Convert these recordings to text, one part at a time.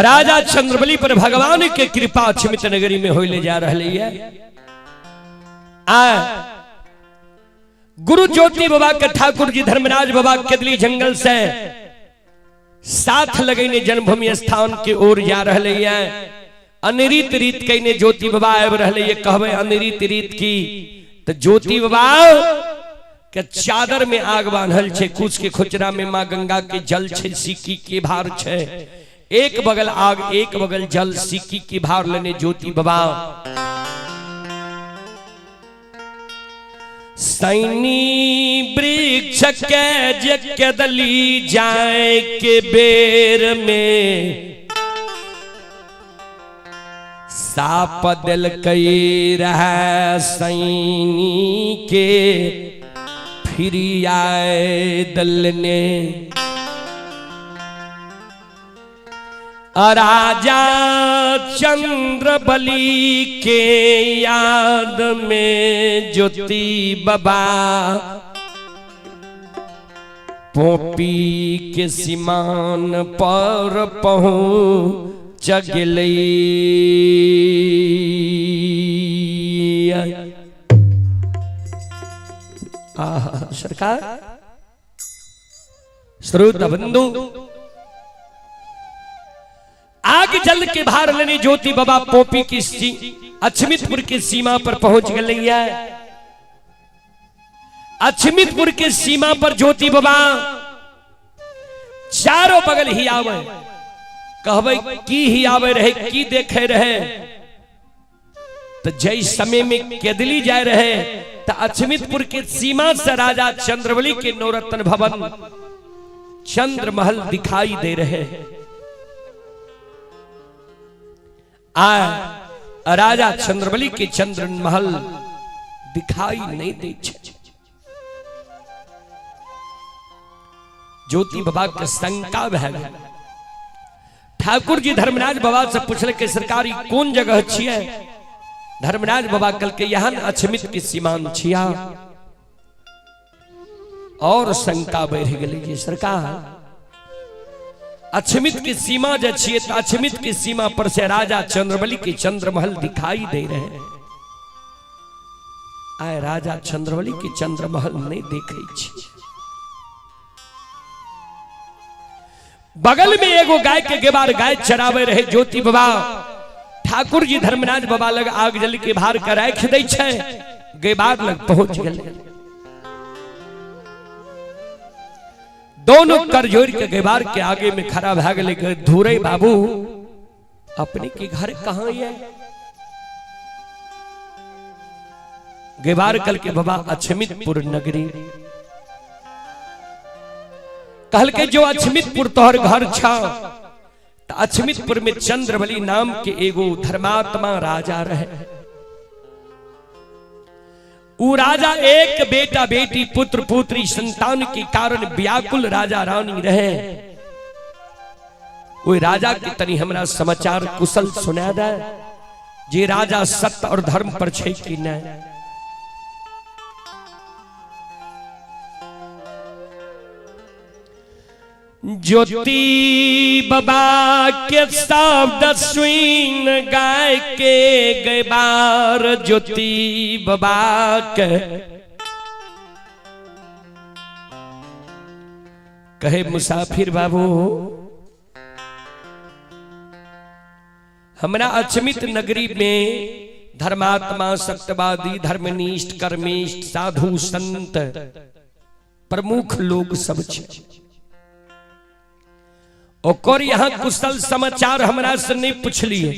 राजा चंद्रबली पर भगवान के कृपा अक्षमित नगरी में होले जा रही है। गुरु ज्योति बाबा के ठाकुर जी धर्मराज बाबा केदली जंगल से साथ लगने जन्मभूमि स्थान की ओर जा रही है। अनिरीत रीत कहने ज्योति बाबा आब रहे ये कहबे अनिरीत रीत की तो ज्योति बाबा के चादर में आग बांधल छे, कुछ के खुचरा में मां गंगा के जल छे, सिक्की के भार छे, एक बगल आग एक बगल जल, सिक्की की भार लेने ज्योति बाबा सैनी वृक्ष के केदली जाए के बेर में साप दिल कई रहा सैनी के फिर आए दल ने। राजा चंद्रबली के याद में ज्योति बाबा पोपी के सीमान पर पहुंच गई। सरकार श्रोत बंधु आग जल के भार लेने ज्योति बाबा पोपी की अक्षमितपुर की सीमा पर पहुंच गई है। अक्षमितपुर की सीमा पर ज्योति बाबा चारों बगल ही आवे कहबे की ही आवे रहे की देखे रहे तो जय समय में केदली जाए रहे तो अक्षमितपुर की सीमा से राजा चंद्रबली के नवरत्न भवन चंद्रमहल दिखाई दे रहे हैं। राजा चंद्रबली के चंद्रमहल दिखाई नहीं दे। ज्योति बाबा के शंका भै गया। ठाकुर जी धर्मराज बाबा से पूछले के सरकारी कौन जगह छिए। धर्मराज बाबा कल के यहाँ अक्षमित की सीमान छिया और शंका बढ़ गई। सरकार अक्षमित की सीमा जो छिए तो अक्षमित की सीमा पर से राजा चंद्रबली के चंद्रमहल दिखाई दे रहे हैं। आए राजा चंद्रबली के चंद्रमहल नहीं देखे छी। बगल में एगो गाय के गेबार गाय चरावे रहे ज्योति बाबा। ठाकुर जी धर्मराज बाबा लग आग जल के भार कर राख दै छै, गेबार लग पहुंच गए। दोनों कर जोड़ के गेबार के आगे में खड़ा भा गए। धुरे बाबू अपने के घर कहां है। गेबार कल के बाबा अक्षमितपुर नगरी कहल के जो अक्षमितपुर तोहर घर छा। तो अक्षमितपुर में चंद्रबली नाम के एगो धर्मात्मा राजा रहे। उ राजा एक बेटा बेटी पुत्र पुत्री संतान के कारण व्याकुल राजा रानी रहे। वो राजा के तनी हमरा समाचार कुशल सुना दे जे राजा सत्य और धर्म पर छै कि नहीं। ज्योति बाबा के शब्द सुन गाय के गेबार ज्योति बाबा के कहे मुसाफिर बाबू हमरा अक्षमित नगरी में धर्मात्मा सत्यवादी धर्मनिष्ठ कर्मिष्ठ साधु संत प्रमुख लोग सब छे। और यहाँ कुशल समाचार हमरा से नहीं पूछलिए।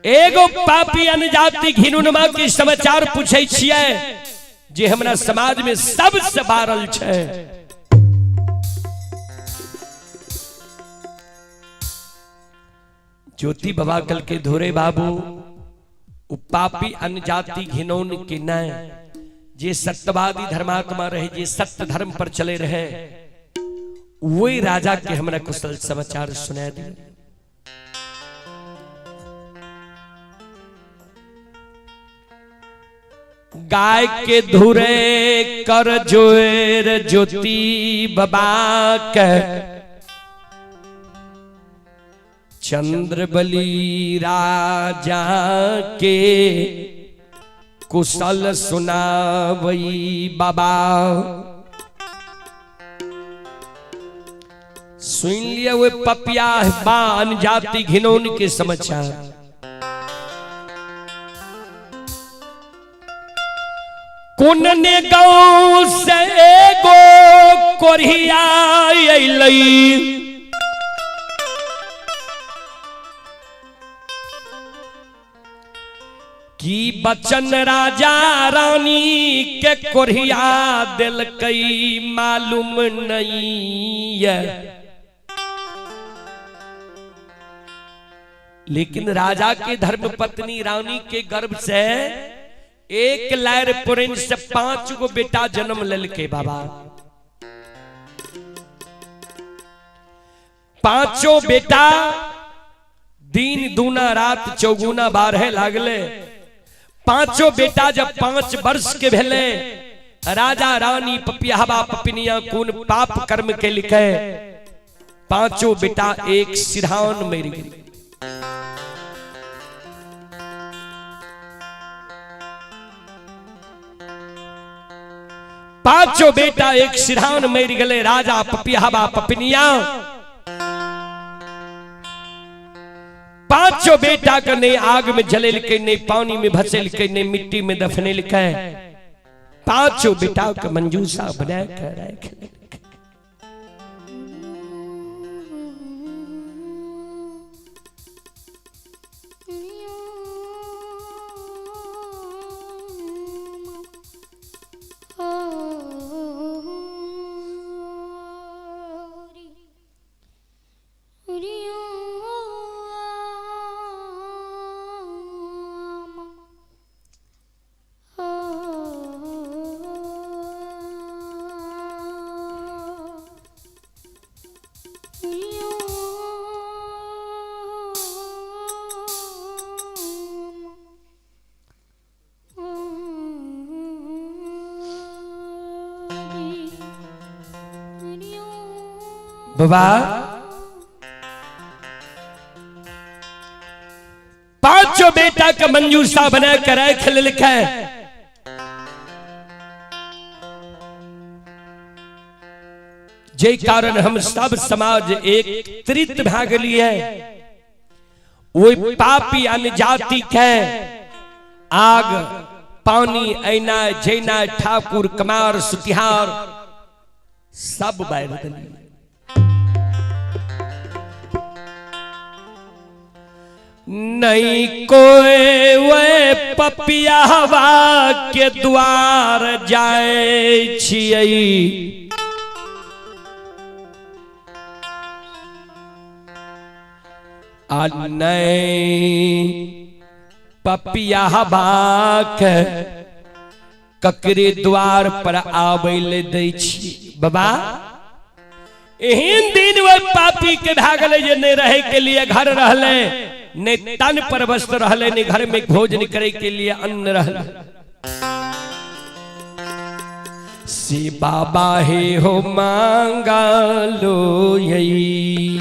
एगो पापी अनजाति घिनुनमा के समाचार पूछे छिए जे हमरा समाज में सबसे बारल छे। ज्योति बाबा कल के धोरे बाबू उ पापी अनजाति घिनौन के न जे सत्यवादी धर्मात्मा रहे, जे सत्य धर्म पर चले रहे, वही राजा के हमरा कुशल समाचार सुना दिए। गाय के धुरे कर जोर ज्योति बाबा के चंद्रबली राजा के कुशल सुनावई बाबा। सुन लिया वे पपिया बान जाति घिनौन के समाचार। कुनने गाँव से एगो कोरिया अइलई, की बचन राजा रानी के कोरिया दिल कई मालूम नहीं है। लेकिन राजा के धर्म पत्नी रानी के गर्भ से एक लहर पुरिन से 5 गो बेटा जन्म लेल के बाबा। 5 बेटा दिन दूना रात चौगुना 12 लागले। 5 बेटा जब 5 वर्ष के भेले, राजा रानी पपियावा पपिनिया कौन पाप कर्म के लिखे 5 बेटा एक सिरहान मर गए। पांचों बेटा एक सिरहान मर गए। राजा पपियावा पपिनिया 5 बेटा का नहीं आग में जलेल के, नहीं पानी में भसेल के, नहीं मिट्टी में दफनेल के। 5 बेटा का मंजूसा बना कर रख। बाबा 5 बेटा का मंजूसा बना कर खिल लिखा है। जे कारण हम सब समाज एक त्रित भाग लिए वो पापी अनजाति के आग पानी ऐना जैना ठाकुर कमार सुतिहार सब बैठ गए। नहीं कोई वे पपियावा के द्वार जाए छियै, आ नहीं पपियावा के ककरे द्वार पर आबैले दै छी। बाबा एहन दिन वो पापी के भागले जे नहीं रहे के लिए घर रहले, ने तन पर वस्त्र रहले, ने घर में भोजन करे के लिए अन्न रहले। से बाबा हे हो मांगा लो यही,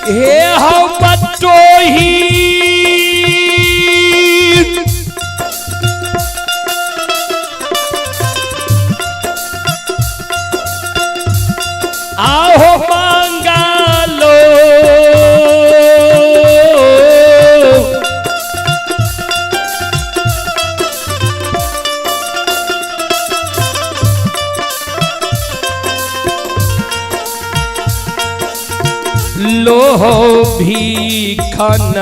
हे हो बटोही आओ मांगा लो, लोहो भीखन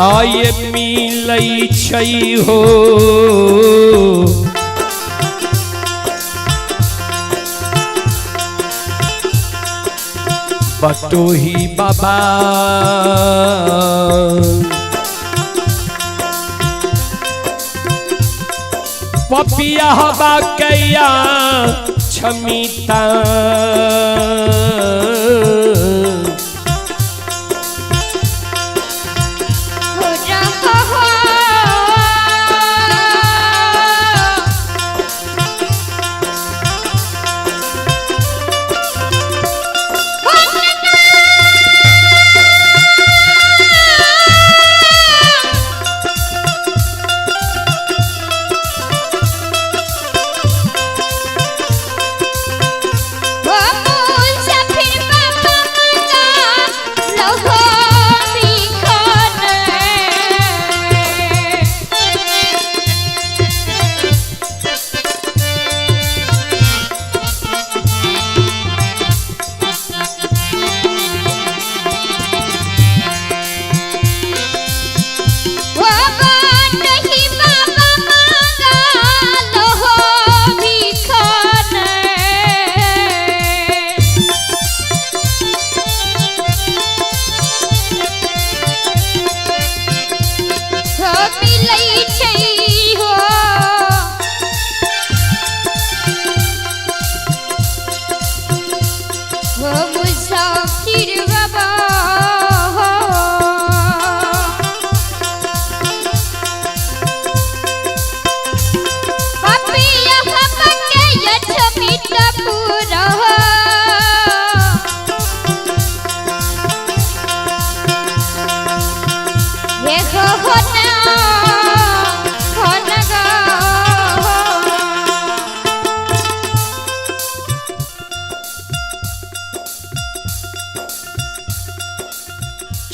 आय मिलै छै हो, बटोही बाबा पपिया हवा कैया छमीता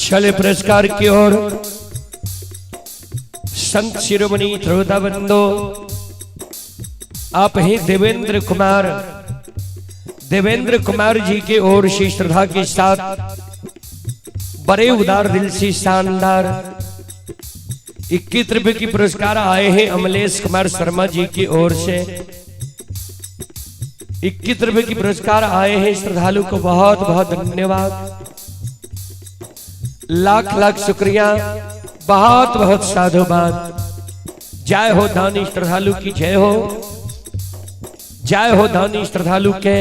चले पुरस्कार की ओर संत शिरोमणि श्रोताबंदो आप हैं देवेंद्र कुमार जी के ओर से श्रद्धा के साथ बड़े उदार दिल से शानदार 21 रुपए की पुरस्कार आए हैं अमलेश कुमार शर्मा जी की ओर से 21 रुपए की पुरस्कार आए हैं श्रद्धालु को बहुत बहुत धन्यवाद लाख लाख शुक्रिया बहुत बहुत साधुवाद। जय हो दानी श्रद्धालु की जय हो, जय हो दानी श्रद्धालु के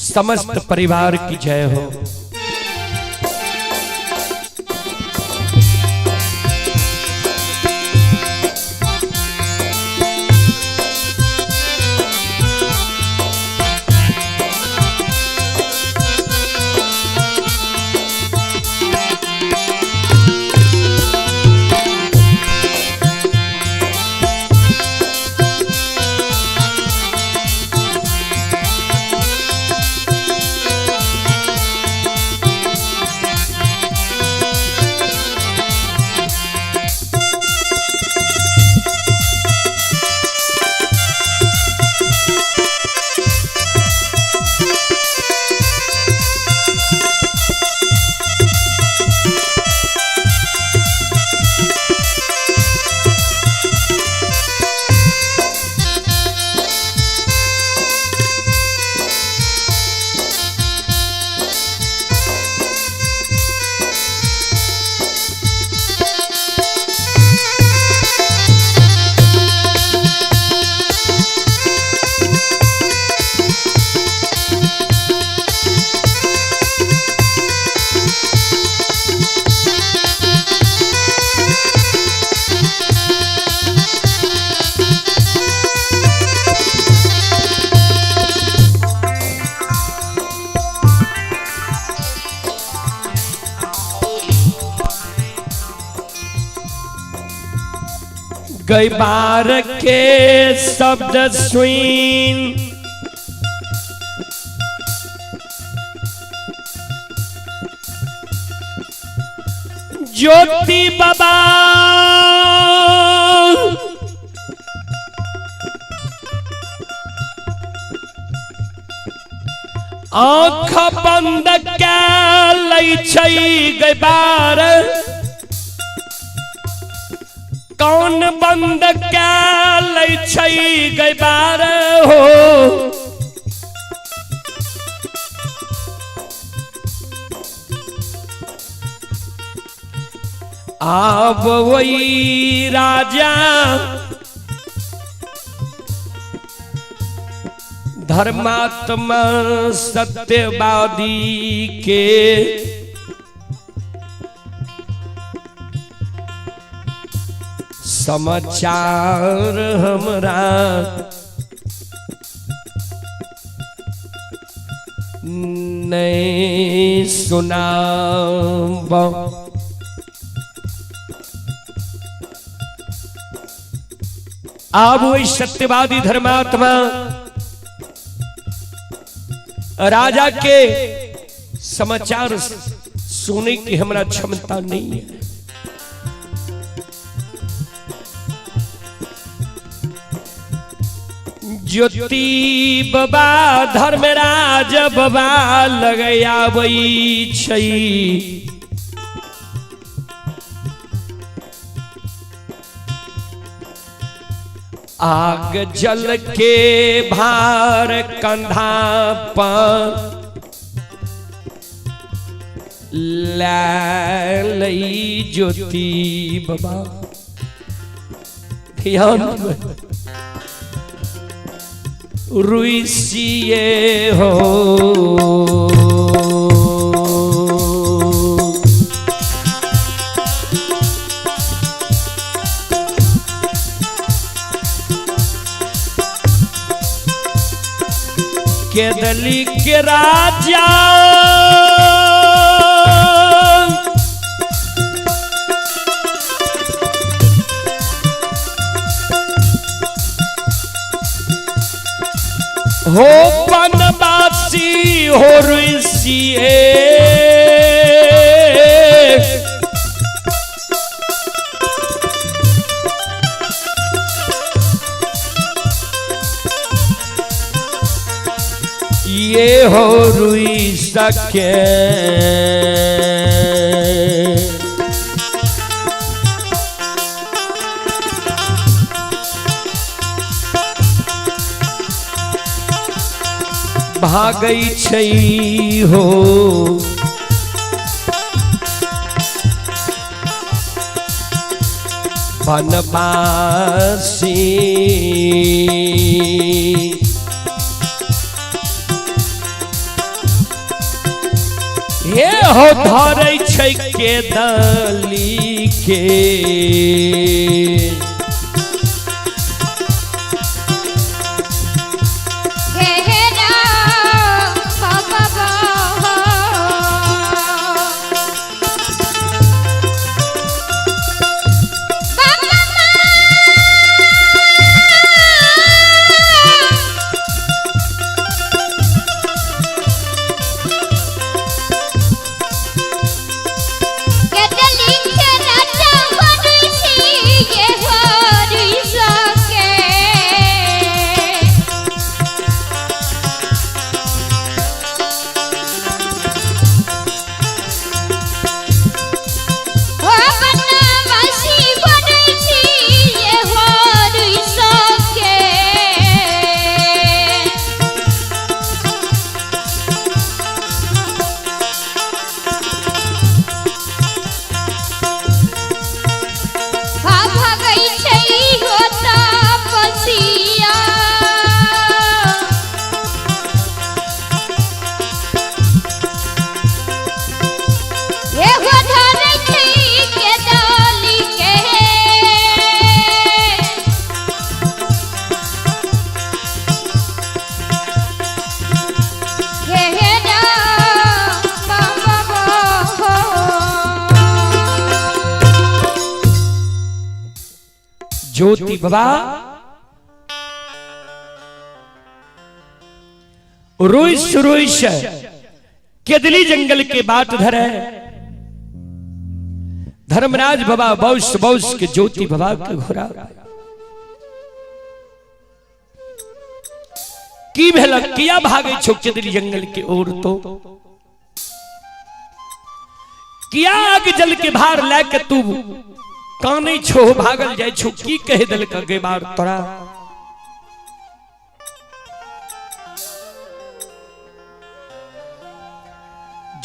समस्त परिवार की जय हो। कई बार के शब्द सुन ज्योति बाबा आँख बंद के लै छै गई बार कौन बंद के लै छै गई बार हो आब वही राजा धर्मात्मा सत्यवादी के समाचार हमरा नहीं सुनाब। अब वही सत्यवादी धर्मात्मा राजा के समाचार सुनने की हमरा क्षमता नहीं है। ज्योति बाबा धर्मराज बाबा लगया वही छई आग जल के भार कंधा पर लई ज्योति बाबा ध्यान रुइसिए हो केदली के राजा हो बनवासी हो ऋषिए ये हो रुई सके भागई छई हो बनवासी हे हो धरै छै के दली के ज्योति बाबा रोइस रोइस केदली जंगल के बात धरे धर्मराज बाबा बौस बौस के ज्योति बाबा के घोड़ा की भेल किया भागे छो केदली जंगल के ओर तो किया आग जल के भार लेके तू काने छो भागल जाय छो की कह दल के बार तोरा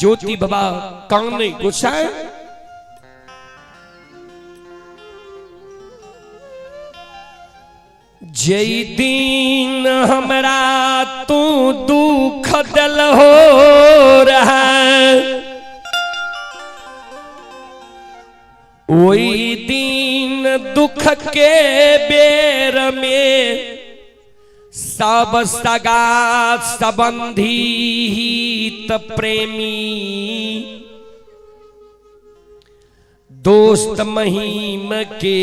ज्योति बाबा काने गुस्सा जय दिन हमरा तू दुख दिल हो रहा, वही दिन दुख के बेर में सब सगा संबंधी हित प्रेमी दोस्त महीम के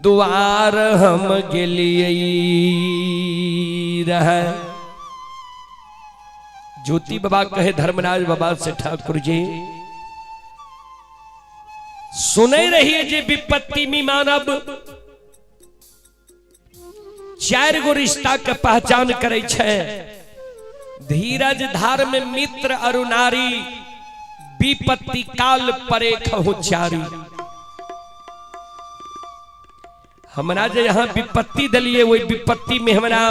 द्वार हम गेलिए रहे। ज्योति बाबा कहे धर्मराज बाबा से, ठाकुर जी सुने रहिए जे विपत्ति में मानव चार गो रिश्ता के पहचान करे छे, धीरज धार में मित्र अरु नारी, विपत्ति काल परे खहु चारी। हमरा जे यहाँ विपत्ति दलिए वही विपत्ति में हमरा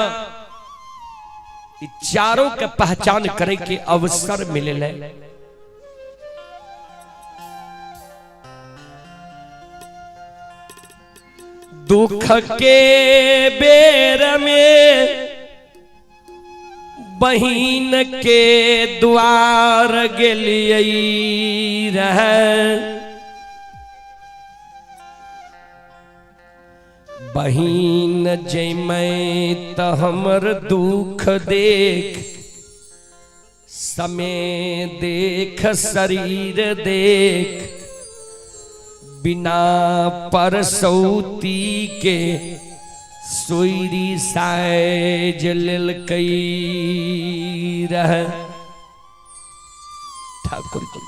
चारों के पहचान करे के अवसर मिले। दुख के बेर में बहिन के द्वार गेलिए रहे, बहिन जैमै त हमर दुख देख, समय देख शरीर देख, बिना परसौती के सोईरी साइज ललकई रहे। ठाकुर जी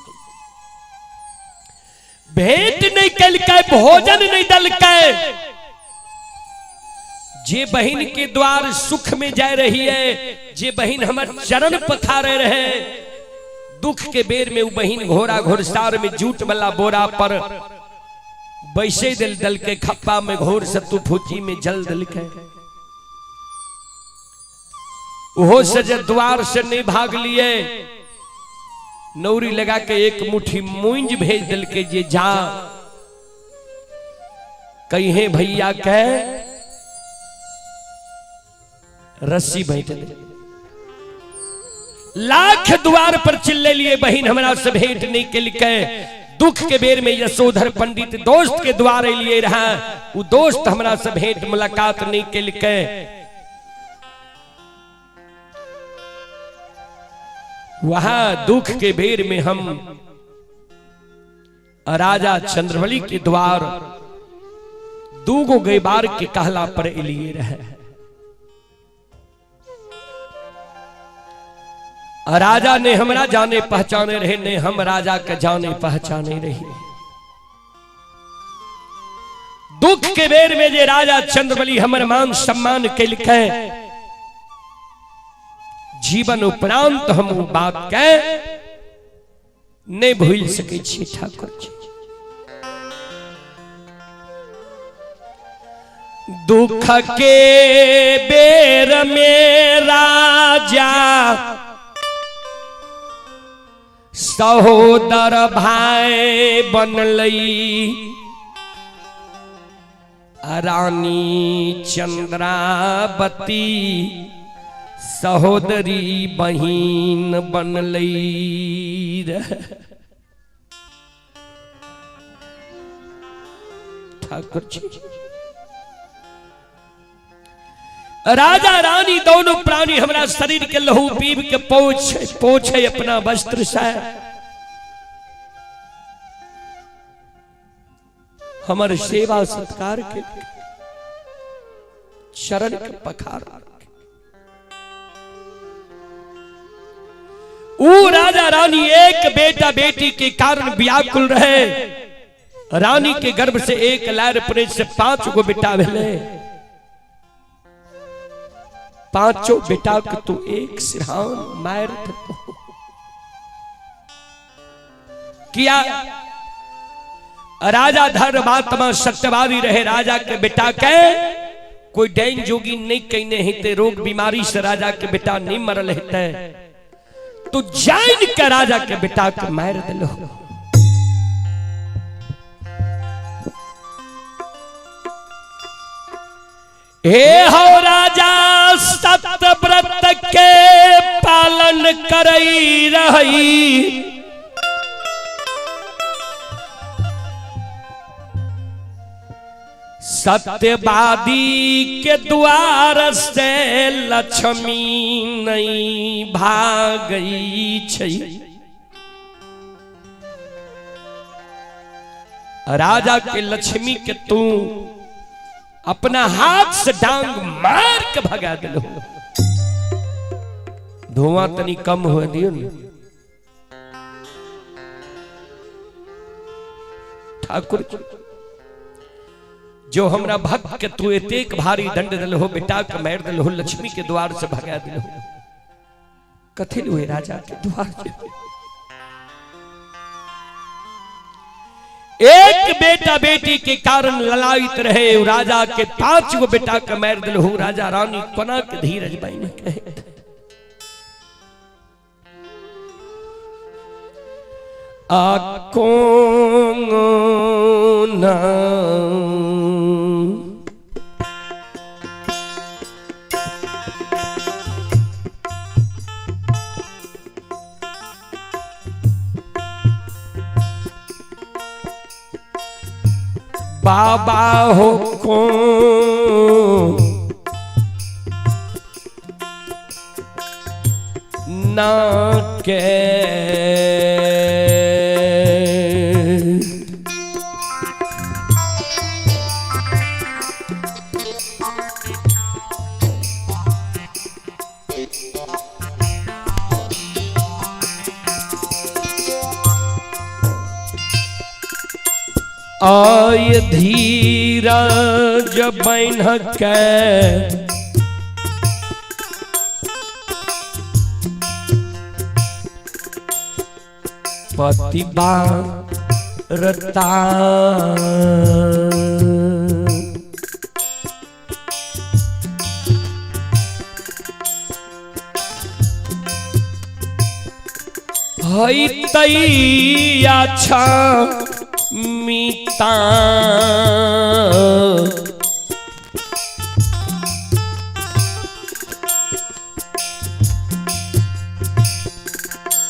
भेंट नहीं कलकै, भोजन नहीं दलकै, जे बहिन के द्वार सुख में जा रही है, जे बहिन हमार चरण पखारे रहे, दुख के बेर में वो बहिन घोड़ा घोड़सार में जूट वाला बोरा पर बैसे दिल दल के खप्पा में घोर सतु फूची में जल दल के, वो सजे द्वार से नहीं भाग लिए, नौरी लगा के एक मुट्ठी मूंज भेज दिल के जे जा कहे भैया के रस्सी बैठ दे। लाख द्वार पर चिल्ले लिए बहिन हमारा से भेंट नहीं के लिखे, दुख के बेर में यशोधर पंडित दोस्त के द्वारे लिए रहा, वो दोस्त हमारा से भेंट मुलाकात नहीं के लिखे। वहां दुख के बेर में हम राजा चंद्रवली के द्वार दूगो गई बार के कहला पर लिए रहे। राजा ने हमरा जाने पहचाने रहे, ने हम राजा के जाने पहचाने रही। दुख के बेर में जे राजा चंद्रवली हमर मान सम्मान के लिखे, जीवन उपरांत हम बात के नहीं भूल सके छी। ठाकुर जी दुख के बेर में राजा सहोदर भाई बनलई, रानी चंद्रावती सहोदरी बहिन बनलई। ठाकुर जी राजा रानी दोनों प्राणी हमारा शरीर के लहू पीब के पोछे अपना वस्त्र से, हमारे सेवा सत्कार के शरण के पखार। वो राजा रानी एक बेटा बेटी के कारण व्याकुल रहे। रानी के गर्भ से एक लहर पुरुष से 5 गो बेटा भेले, पांचों बेटा के तू एक सिरहान मार किया। राजा धर्मात्मा सत्यवादी रहे, राजा के बेटा के कोई डैन जोगी नहीं कहने हेते, रोग बीमारी से राजा के बेटा नहीं मरल हेते, तो जान के राजा के बेटा के मार दिलो। हे हो राजा सत व्रत के पालन करई रही, सत्यवादी के द्वार से लक्ष्मी नहीं भागई छई। राजा के लक्ष्मी के तू अपना हाथ से डांग मार के भगा दिलो। धुआं तनी कम हो दियो न ठाकुर, जो हमरा भक्त के तू एतेक भारी दंड दिल हो, बेटा के मार दिल हो, लक्ष्मी के द्वार से भगा दिल हो। कथी हुए राजा के द्वार से? एक बेटा बेटी के कारण ललायित रहे, राजा के 5 गो बेटा के मार दिल हो। राजा रानी कोना के धीरज बाई ने कहे, आकोंगना बाबा हो को ना के आय धीरज बैन के पतिवारता हई तई अच्छा मीता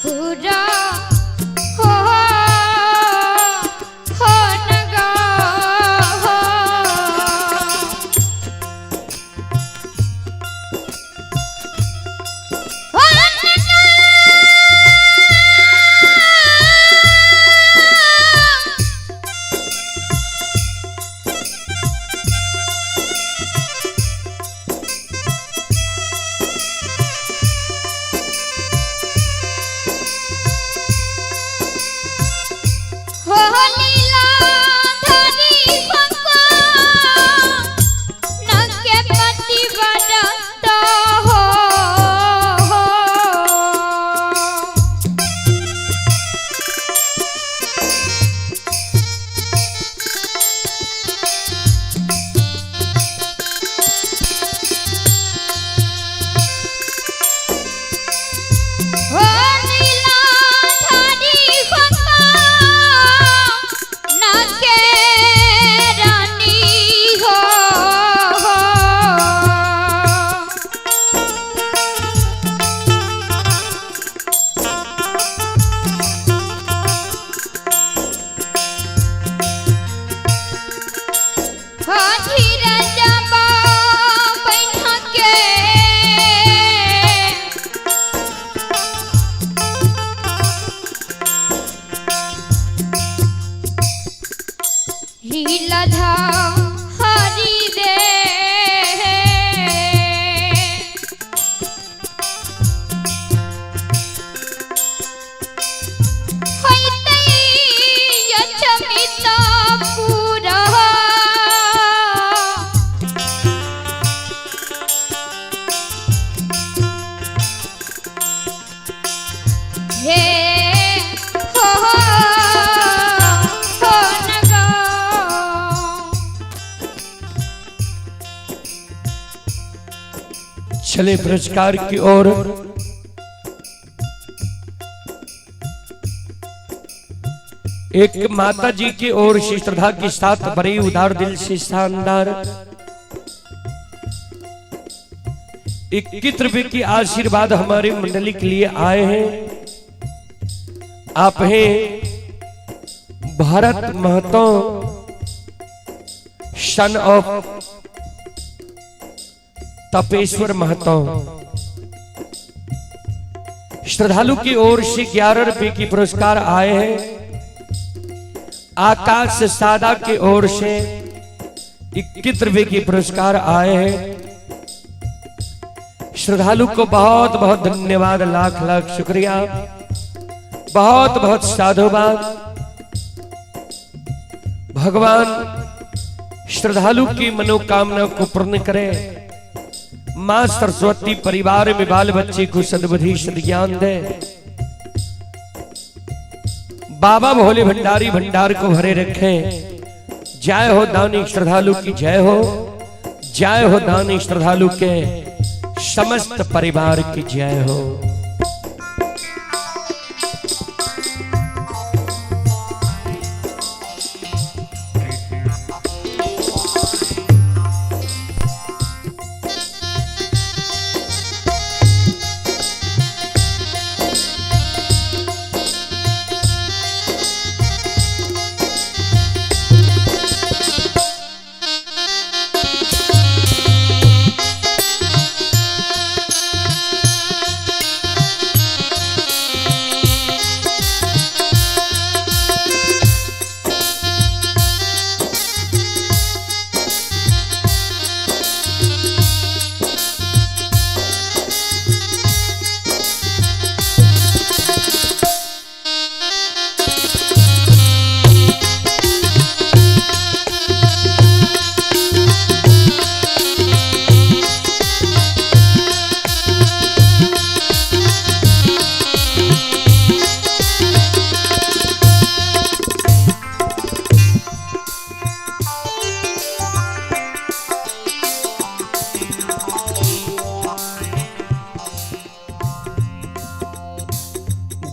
पूरा हो नगा लीलाधा हरि रे होइते यचमिता पूरा हे चले पुरस्कार की ओर। एक माता जी की ओर से श्रद्धा के साथ बड़े उदार दिल से शानदार 21 रुपए की आशीर्वाद हमारी मंडली के लिए आए हैं। आप हैं भारत महतो, सन ऑफ तपेश्वर महतो। श्रद्धालु की ओर से 11 रुपए की पुरस्कार आए हैं। आकाश सादा की ओर से 21 रुपए की पुरस्कार आए हैं। श्रद्धालु को बहुत बहुत धन्यवाद, लाख लाख शुक्रिया, बहुत बहुत साधुवाद। भगवान श्रद्धालु की मनोकामना को पूर्ण करे। मां सरस्वती परिवार में बाल बच्चे को सद्बुद्धि सद्ज्ञान दे। बाबा भोले भंडारी भंडार को भरे रखे। जय हो दानी श्रद्धालु की जय हो, जय हो दानी श्रद्धालु के समस्त परिवार की जय हो।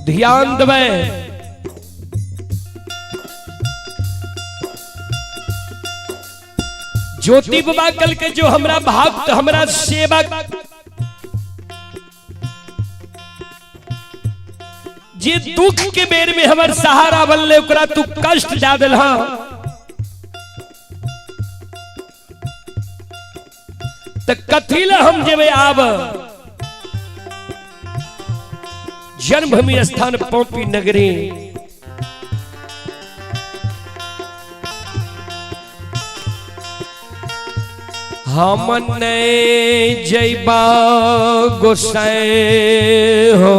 ध्यान देवे। ज्योति बाबा कल के जो हमरा भक्त, हमरा सेवक जे दुख के बेर में हमर सहारा बनले, ओकरा तू कष्ट दे देल। त कथी ला हम जेबे आब जन्मभूमि स्थान पोपी नगरी। हम नहीं जैबा गोसाई हो,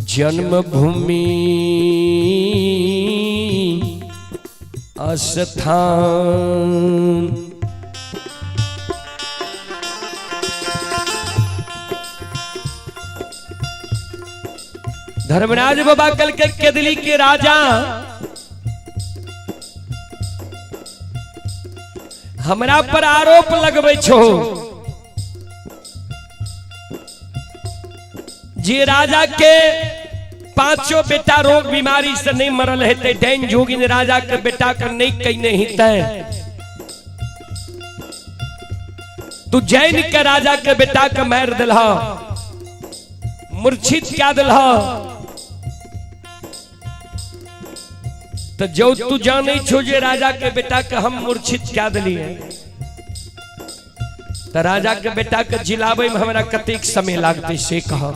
जन्मभूमि स्थान। धर्मराज बाबा कल के केदली के राजा हमरा पर आरोप लगबे छो जे राजा के पांचों बेटा रोग बीमारी से नहीं मरल हेते, डैन जोगिन राजा के बेटा का नहीं कहीं नहीं तय। तू जैन के राजा के बेटा के मार दिलहा, मूर्छित क्या दिलहा। तो जो तू जाने छो जे राजा के बेटा के हम मूर्छित क्या दिलिए, तो राजा के बेटा के जिलावे में हमरा कतेक समय लागते से कहा।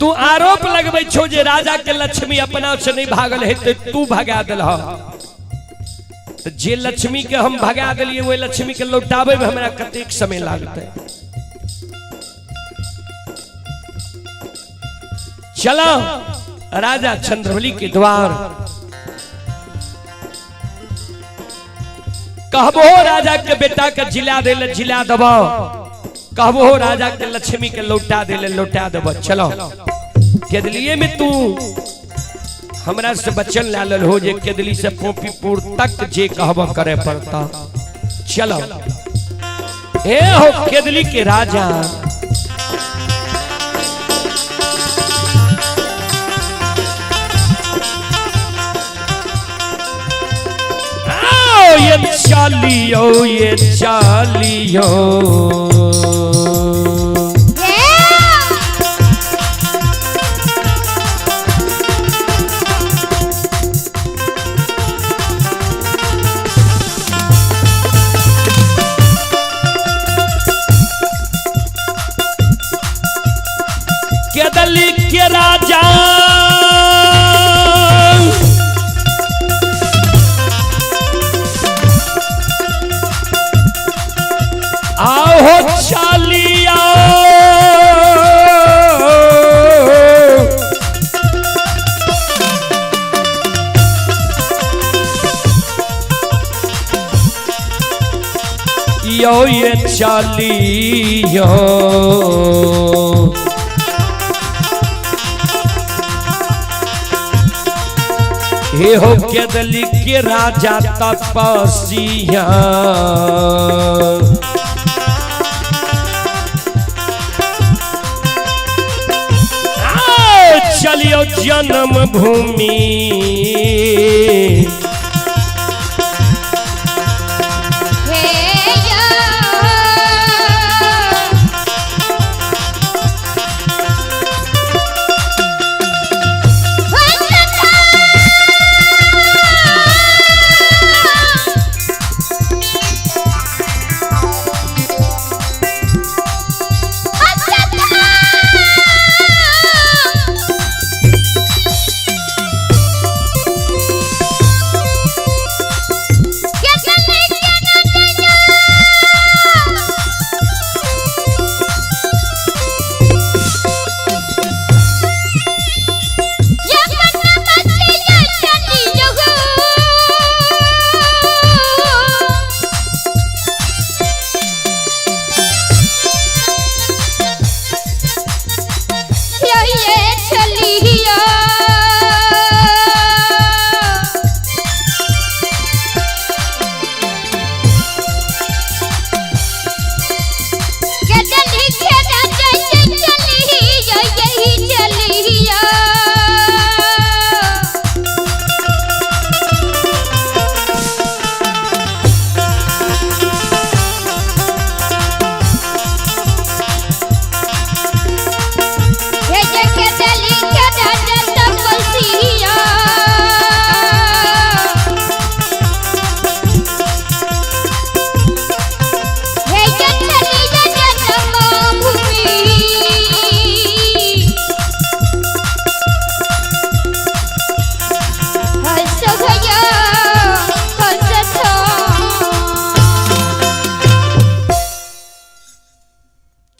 तू आरोप लगबे छो जे राजा के लक्ष्मी अपना से नहीं भागल है, तो तू भगा दिलहा। तो जे लक्ष्मी के हम भगा दिलिए, वो लक्ष्मी के लौटावे में हमरा कतेक समय लागते। चलो राजा चंद्रवली के द्वार कहबो राजा के बेटा के जिला दे, जिला दबा। कहबो राजा के लक्ष्मी के लौटा दे, लौटा दबा। चलो केदलिए में तू हमरा से बचन लाल हो जे केदली से पोपीपुर तक जे कहबो करे पड़ता। चलो ए हो केदली के राजा चालियो ये चालियो केदली के राजा आओ हो चालिया यो ये चालियो हे हो केदली के राजा तपसिया चलियो जन्म भूमि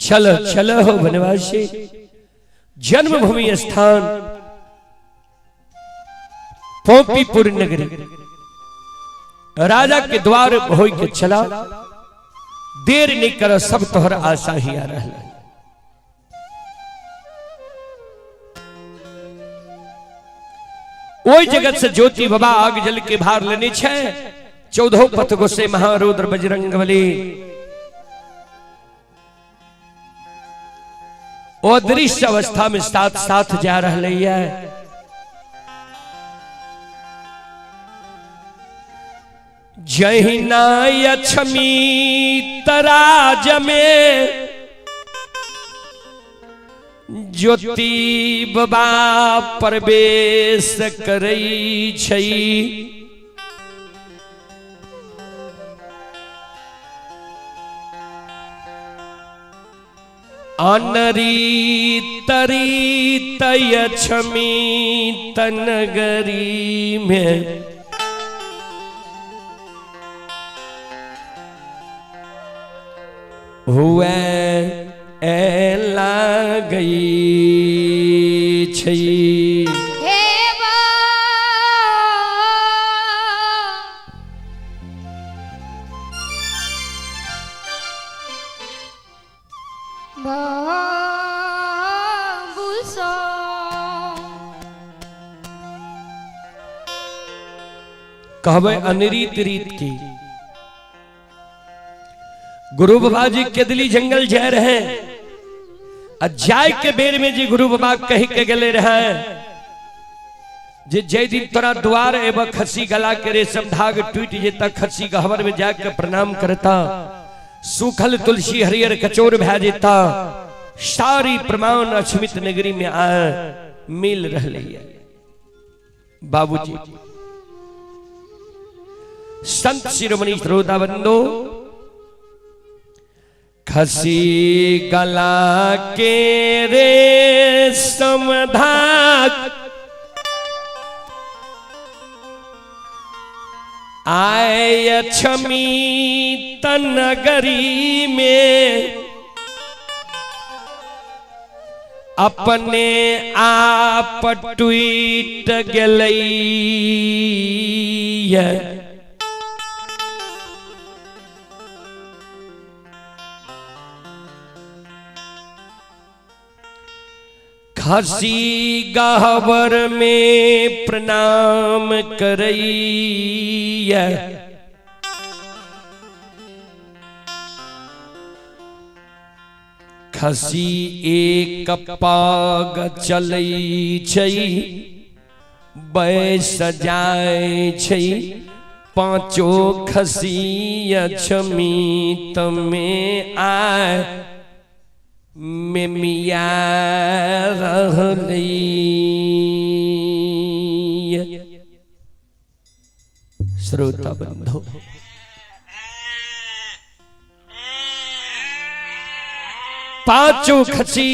चलो चलो हो वनवासी जन्मभूमि स्थान पोपीपुर नगरी राजा के द्वार हो के चला देर नहीं करो सब तोहर आशा ही आ रहा ओई जगत से ज्योति बाबा आग जल के भार लेने छे 14 पथ गोसे महारुद्र बजरंगबली अदृश्य अवस्था में साथ साथ जा रही है। जहिना यक्षमी तराज में ज्योति बाबा प्रवेश करई छई अनरी तरी तयक्षमी तनगरी में हुए एला गई छई कहवे अनरीत रीत की गुरु बाबा जी केदली जंगल जा रहे जाय के बेर में जी गुरु बाबा कह के गले रहे जे जय दिन तोरा द्वार एवं खसी गला के रेशम धाग टूट जेता खसी गहवर में जाकर प्रणाम करता सूखल तुलसी हरियर कचोर भै जेता सारी प्रमाण अछमित नगरी में आ मिल रही है। बाबूजी संत शिरोमणि श्रोताबंदो खसी गला के रेशम धाग आय अछमित नगरी में अपने आप टूट गई है। खसी गहवर में प्रणाम करैया खसी एक पाग चलै छै बैस जाय छै पांचो खसी अछमित में आय में मिया रहलै। श्रोता बंधु पांचों खसी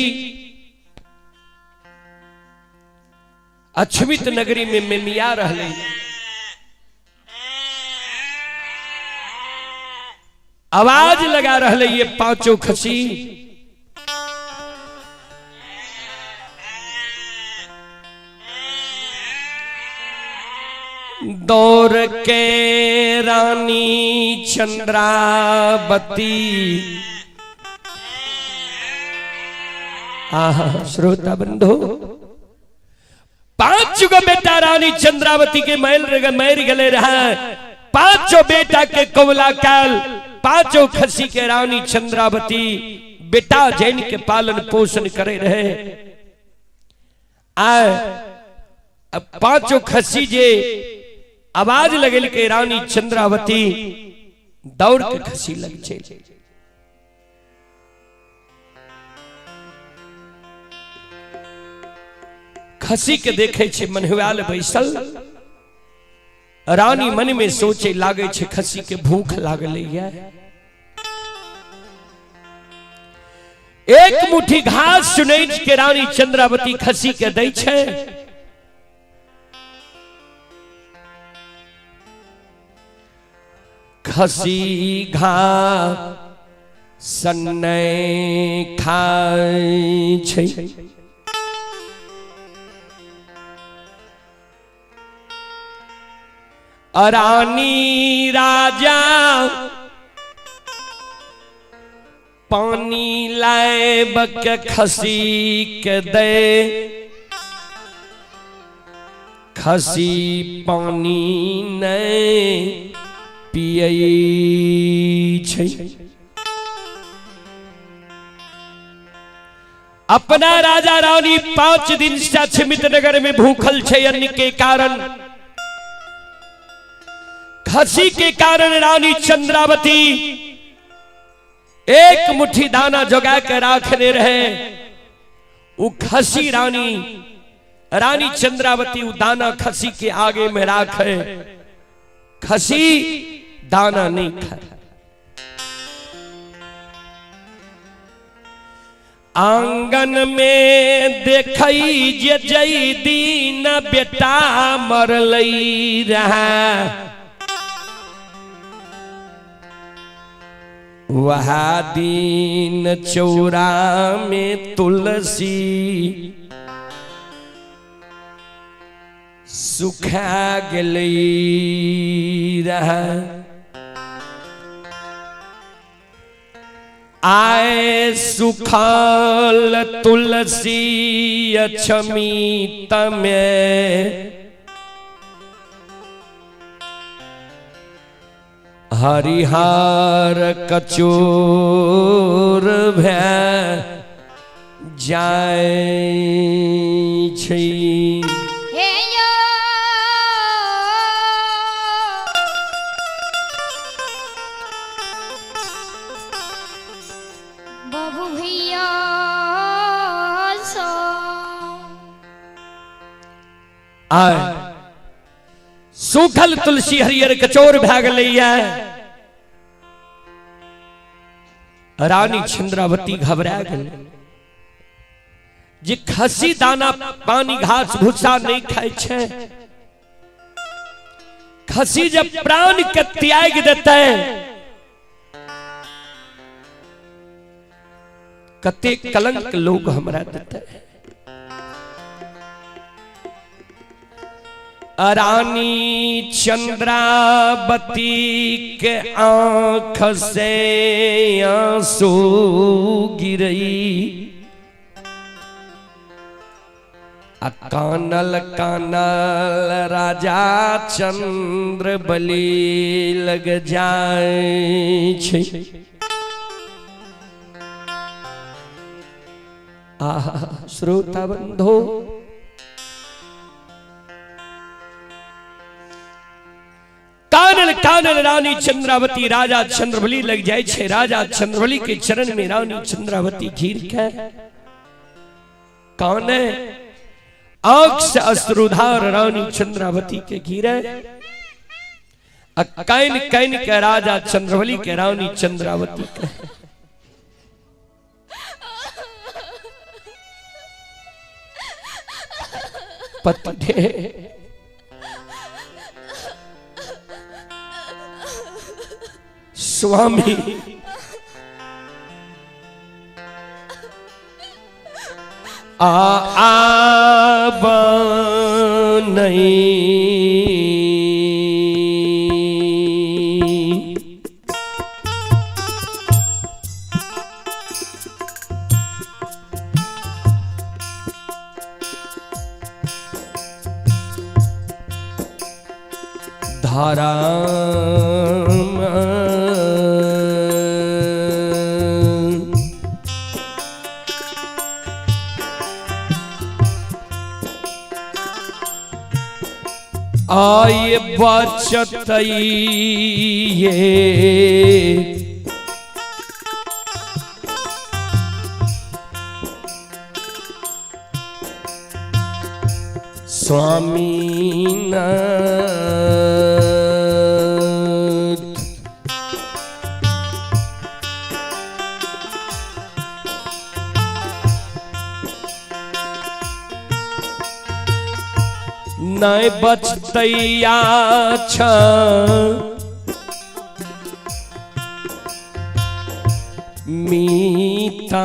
अछमित नगरी में मेमिया रहले। आवाज लगा रहले ये पांचों खसी दौर के रानी चंद्रावती। आहा श्रोता बंधु पांच गो बेटा रानी चंद्रावती के मैर गले रहा। पांचों बेटा के कौला काल पांचों खसी के रानी चंद्रावती बेटा जैन के पालन पोषण करे रहे। अब पांचों खसी जे आवाज लगल के रानी चंद्रावती दौड़ के खसी लग छे। खसी के देखे छे मनहुआल बैसल। रानी मन में सोचे लागे छे खसी के भूख लागले है। एक मुट्ठी घास सुनैज के रानी चंद्रावती खसी के दै छे। खसी घास सन्नै खाय छै। रानी राजा पानी लाए के खसी के दे। खसी पानी नहीं पियै छै। अपना राजा रानी 5 दिन से अछमित नगर में भूखल छे अन्न के कारण। खसी के कारण रानी चंद्रावती एक मुट्ठी दाना जोगा के राखने रहे। वो खसी रानी चंद्रावती वो दाना खसी के आगे में राखे। खसी दाना नहीं खाए। आंगन में देखई जे जई दीन बेटा मरलई रहा। वह दिन चौरा में तुलसी सुखा गई रहा। आए सुखाल तुलसी अछमित में हरिहार कचोर भै जाय छै। हे या आय सूखल तुलसी हरियर कचोर भै गेलैया। रानी चंद्रावती घबरा गेल। जे खसी दाना पानी घास भूसा नहीं खाए छे, खसी जब प्राण के त्याग देते कते कलंक लोग हमरा देते। रानी चंद्रावती के आंख से आंसू गिरई। कानल कानल राजा चंद्र बलि लग जाए छे। आहा श्रोता बंधो, कानल कानल रानी चंद्रावती राजा चंद्रबली लग जाए छे। राजा चंद्रबली के चरण में रानी चंद्रावती गिर के काने आंख से अश्रुधार रानी चंद्रावती के गिरे। कैन कैन के राजा चंद्रबली के रानी चंद्रावती के पति स्वामी आब नहीं। धारा आय बचत ये स्वामीनाथ। नहीं बचतैया छ मीता।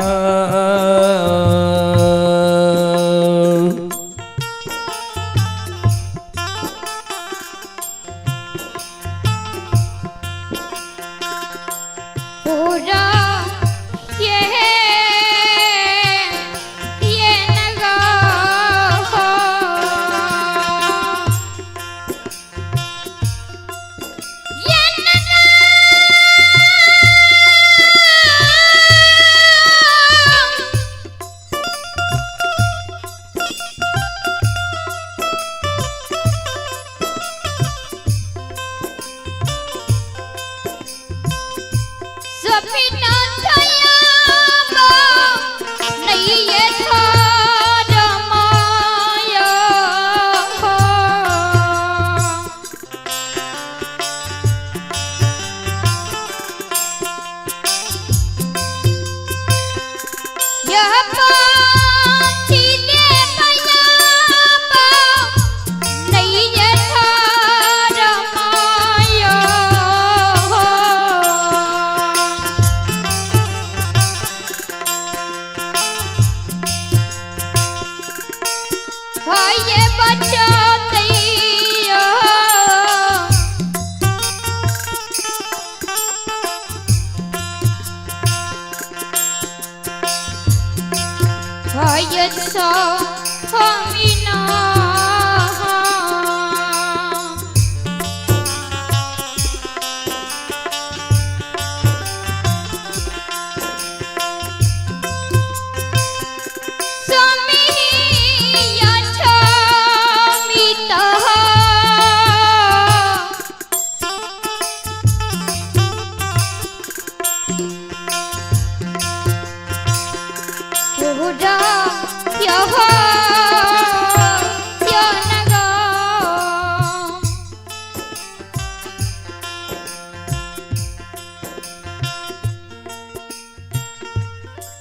यह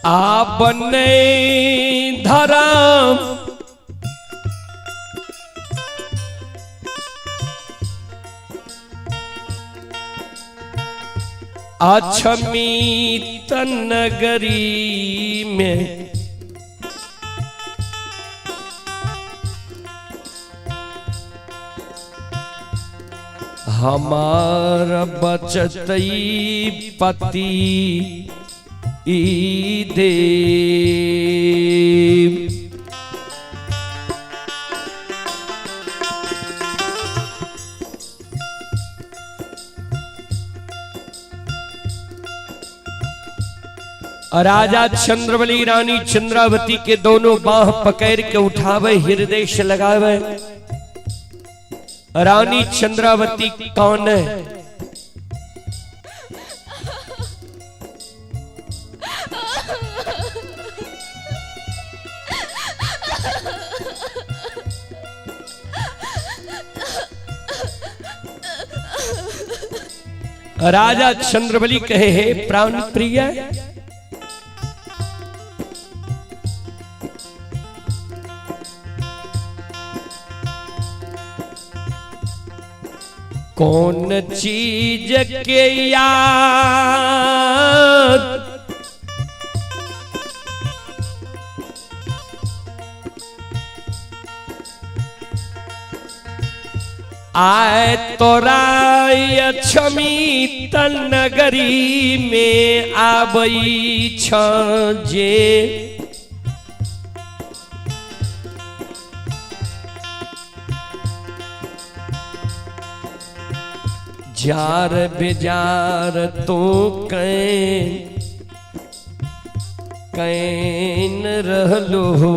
आपने धर्म अछमीत नगरी में हमार बचतई पति ई देव। राजा चंद्रवली रानी चंद्रावती के दोनों बाह पकड़ के उठावे, हृदय से लगावे। रानी चंद्रावती कौन है? राजा चंद्रवली कहे हे प्राण प्रिय, कौन चीज के याद आए तोरा अछमीत नगरी में आबई छे। जार बेजार तो कैन रहलो हो।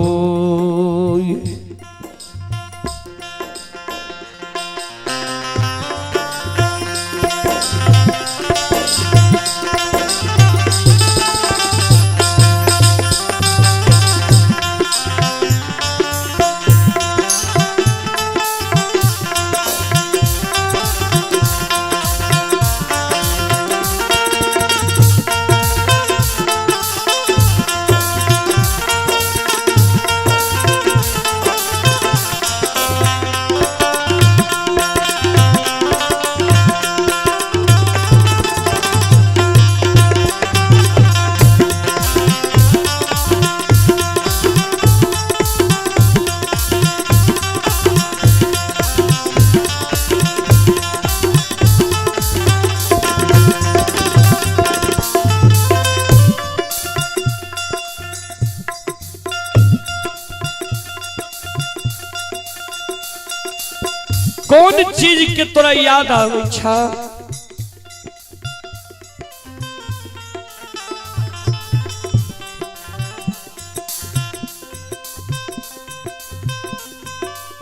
कौन चीज के तोरा याद आवे छा?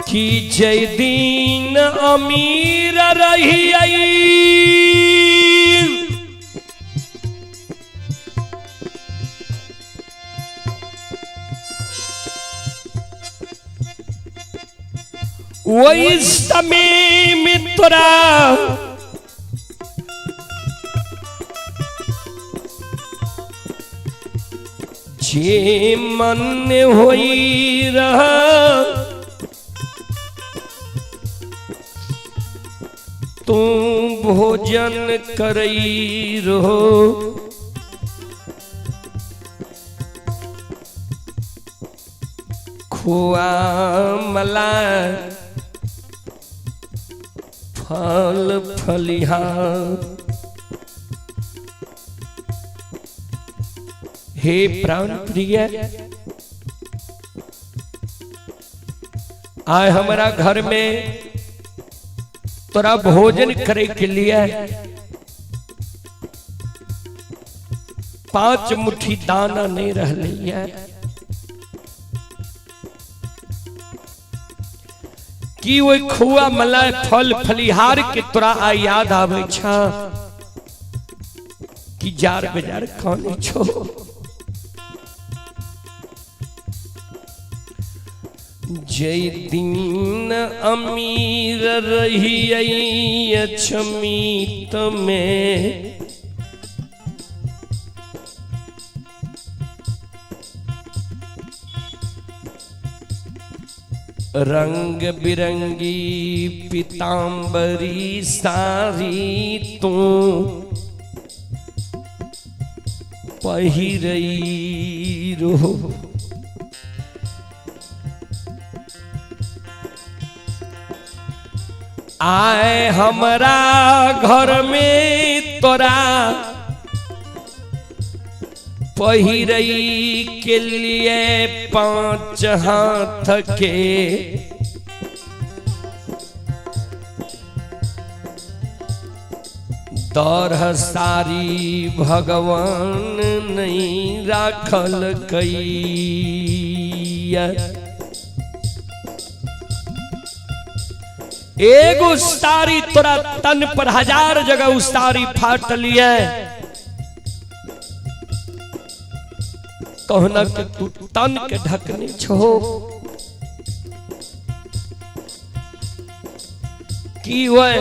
कि जय दिन अमीर रही वही समय में तोरा जे मन होई रहा तू भोजन करई रहो। खोआ मलाई फल फलिहार। हे प्राण प्रिय, आए हमारा घर में तोरा भोजन करे के लिए 5 मुट्ठी दाना नहीं रह लिया कि वो खुआ मलाई फल फलिहार के तोरा आ याद आवे छा कि जार बेजार कौन छो। जय दिन अमीर रही अछमीत में रंग बिरंगी पीतांबरी सारी तू पहिरई रो। आए हमरा घर में तोरा पहिरई के लिए 5 हाथ के दौर सारी भगवान नहीं राखल कई। एगो सारी तोरा तन पर 1000 जगह उसारी फाटलिए। कहना कि तू तन के ढकने छो की वह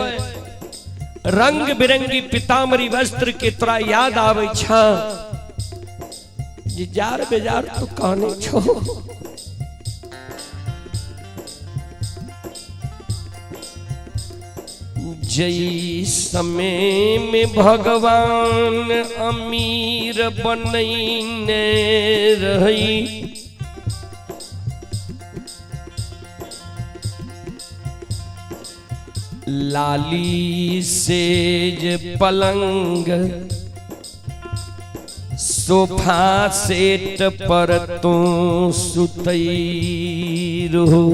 रंग बिरंगी पीतांबरी वस्त्र के तोरा याद आवे छा जे जार बेजार तू कहने छो। जई समय में भगवान अमीर बनैने रही लाली सेज पलंग सोफा सेट पर तू सुतई रहो।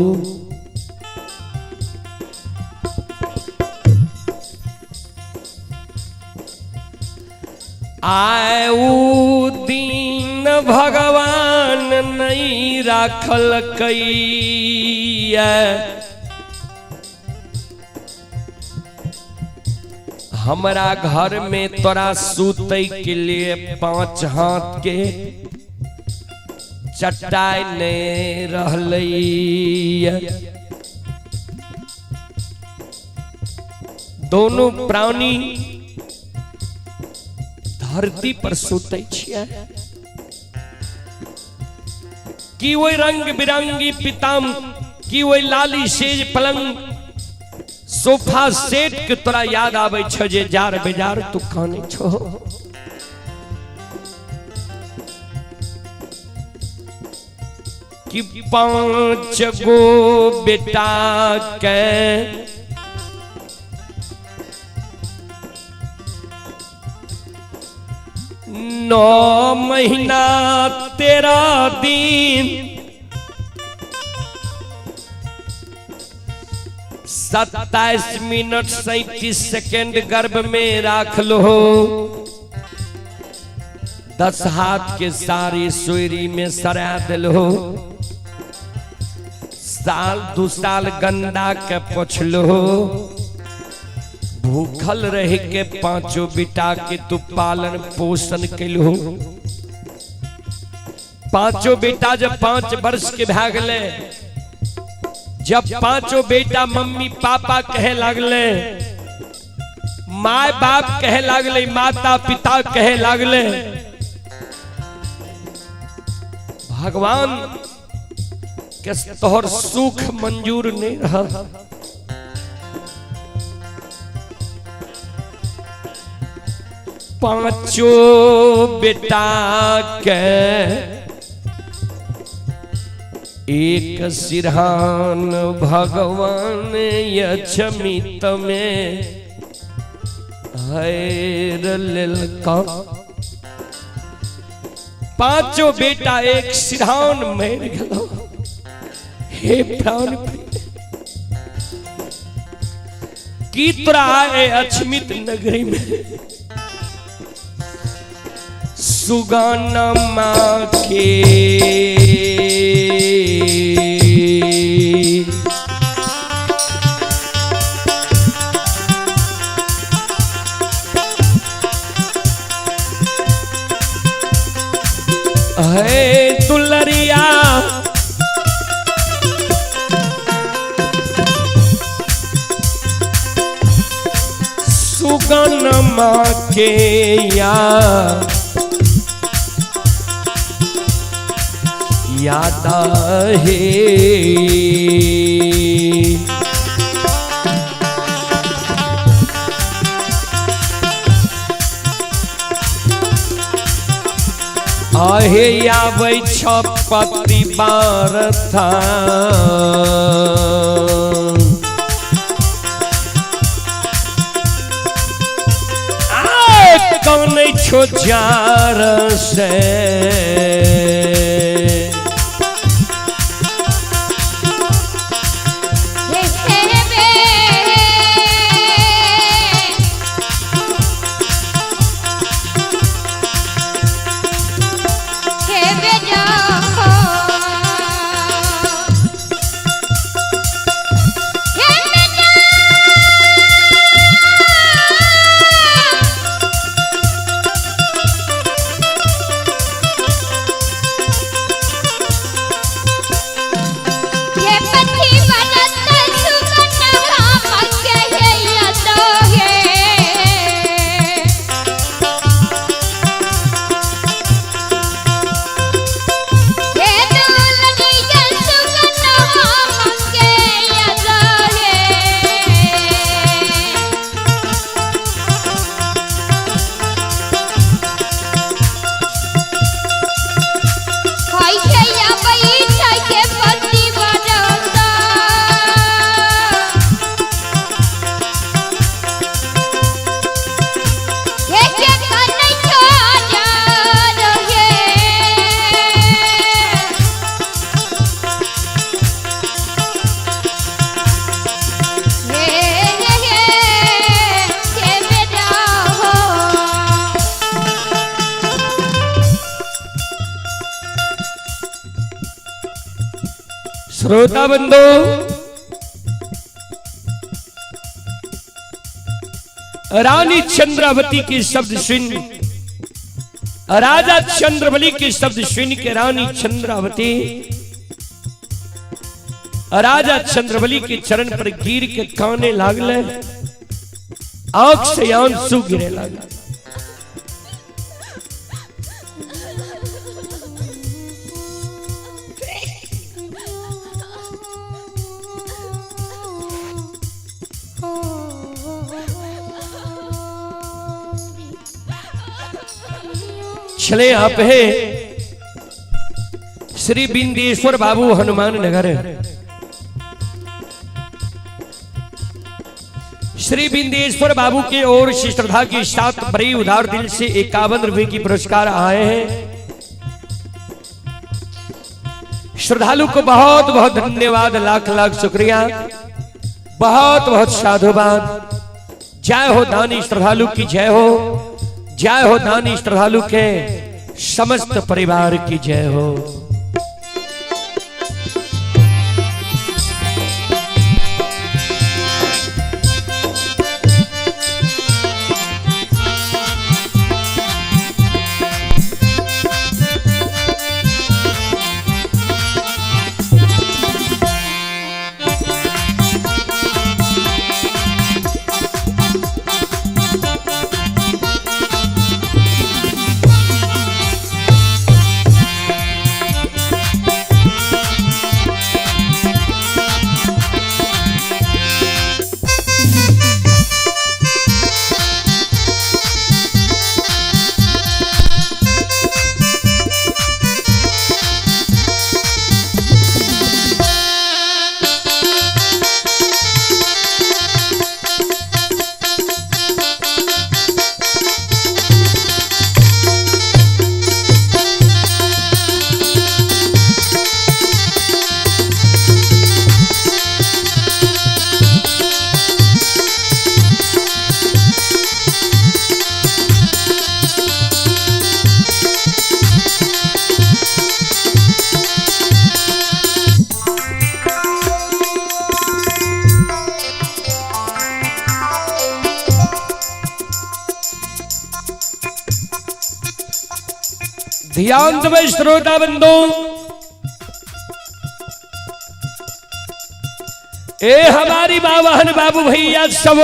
आए ऊ दीन भगवान नहीं राखल कई। हमरा घर में तोरा सूते के लिए 5 हाथ के चटाई ने रहलई। दोनों प्राणी धरती पर सुते छिया कि वही रंग बिरंगी पीताम कि वही लाली सेज पलंग सोफा सेट के तोरा याद आवे छ जे जार बेजार तू खाने छो। कि 5 गो बेटा के 9 महीना 13 दिन 27 मिनट 37 सेकंड गर्भ में राख लो। 10 हाथ के सारी सोयरी में सरा दिलो। साल 2 साल गंदा के पोछलो। भूखल रह के 5 बेटा के तू पालन पोषण कैलहो। 5 बेटा जब 5 वर्ष के भा गए, जब 5 बेटा मम्मी पापा कहे लगले, माय बाप कहे लगले, माता पिता कहे लगले, भगवान के तोहर सुख मंजूर नहीं रहा। पांचों बेटा के एक सिरहान भगवान यक्षमित में हैर ललका। पांचों बेटा एक सिरहान मर गलो। हे प्राण की तोरा आए अक्षमित नगरी में सुगनमा के है दुलरिया सुगनमा के या याद है। आहे आबै छ पति बारथा कौन छो जार से श्रोता बंधु, रानी चंद्रावती के शब्द सुन, राजा चंद्रबली के शब्द सुन के रानी चंद्रावती राजा चंद्रबली के चरण पर गिर के काने लागले, आंख से आंसू गिरे लागले। चले आप है श्री बिंदेश्वर बाबू हनुमान नगर। श्री बिंदेश्वर बाबू के ओर श्रद्धा के साथ बड़ी उदार दिल से 51 रुपए की पुरस्कार आए हैं। श्रद्धालु को बहुत बहुत धन्यवाद, लाख लाख शुक्रिया, बहुत बहुत साधुवाद। जय हो दानी श्रद्धालु की जय हो, जय हो दानी श्रद्धालु के समस्त परिवार की जय हो। ध्यान दें श्रोता बंधु, ए हमारी बाबहन बाबू भैया सब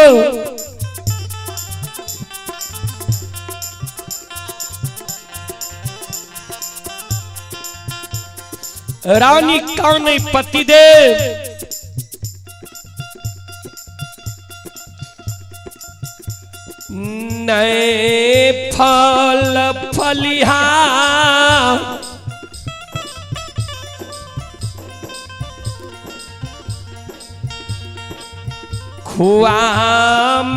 रानी काने पति देव नए फल फलिहार खुआ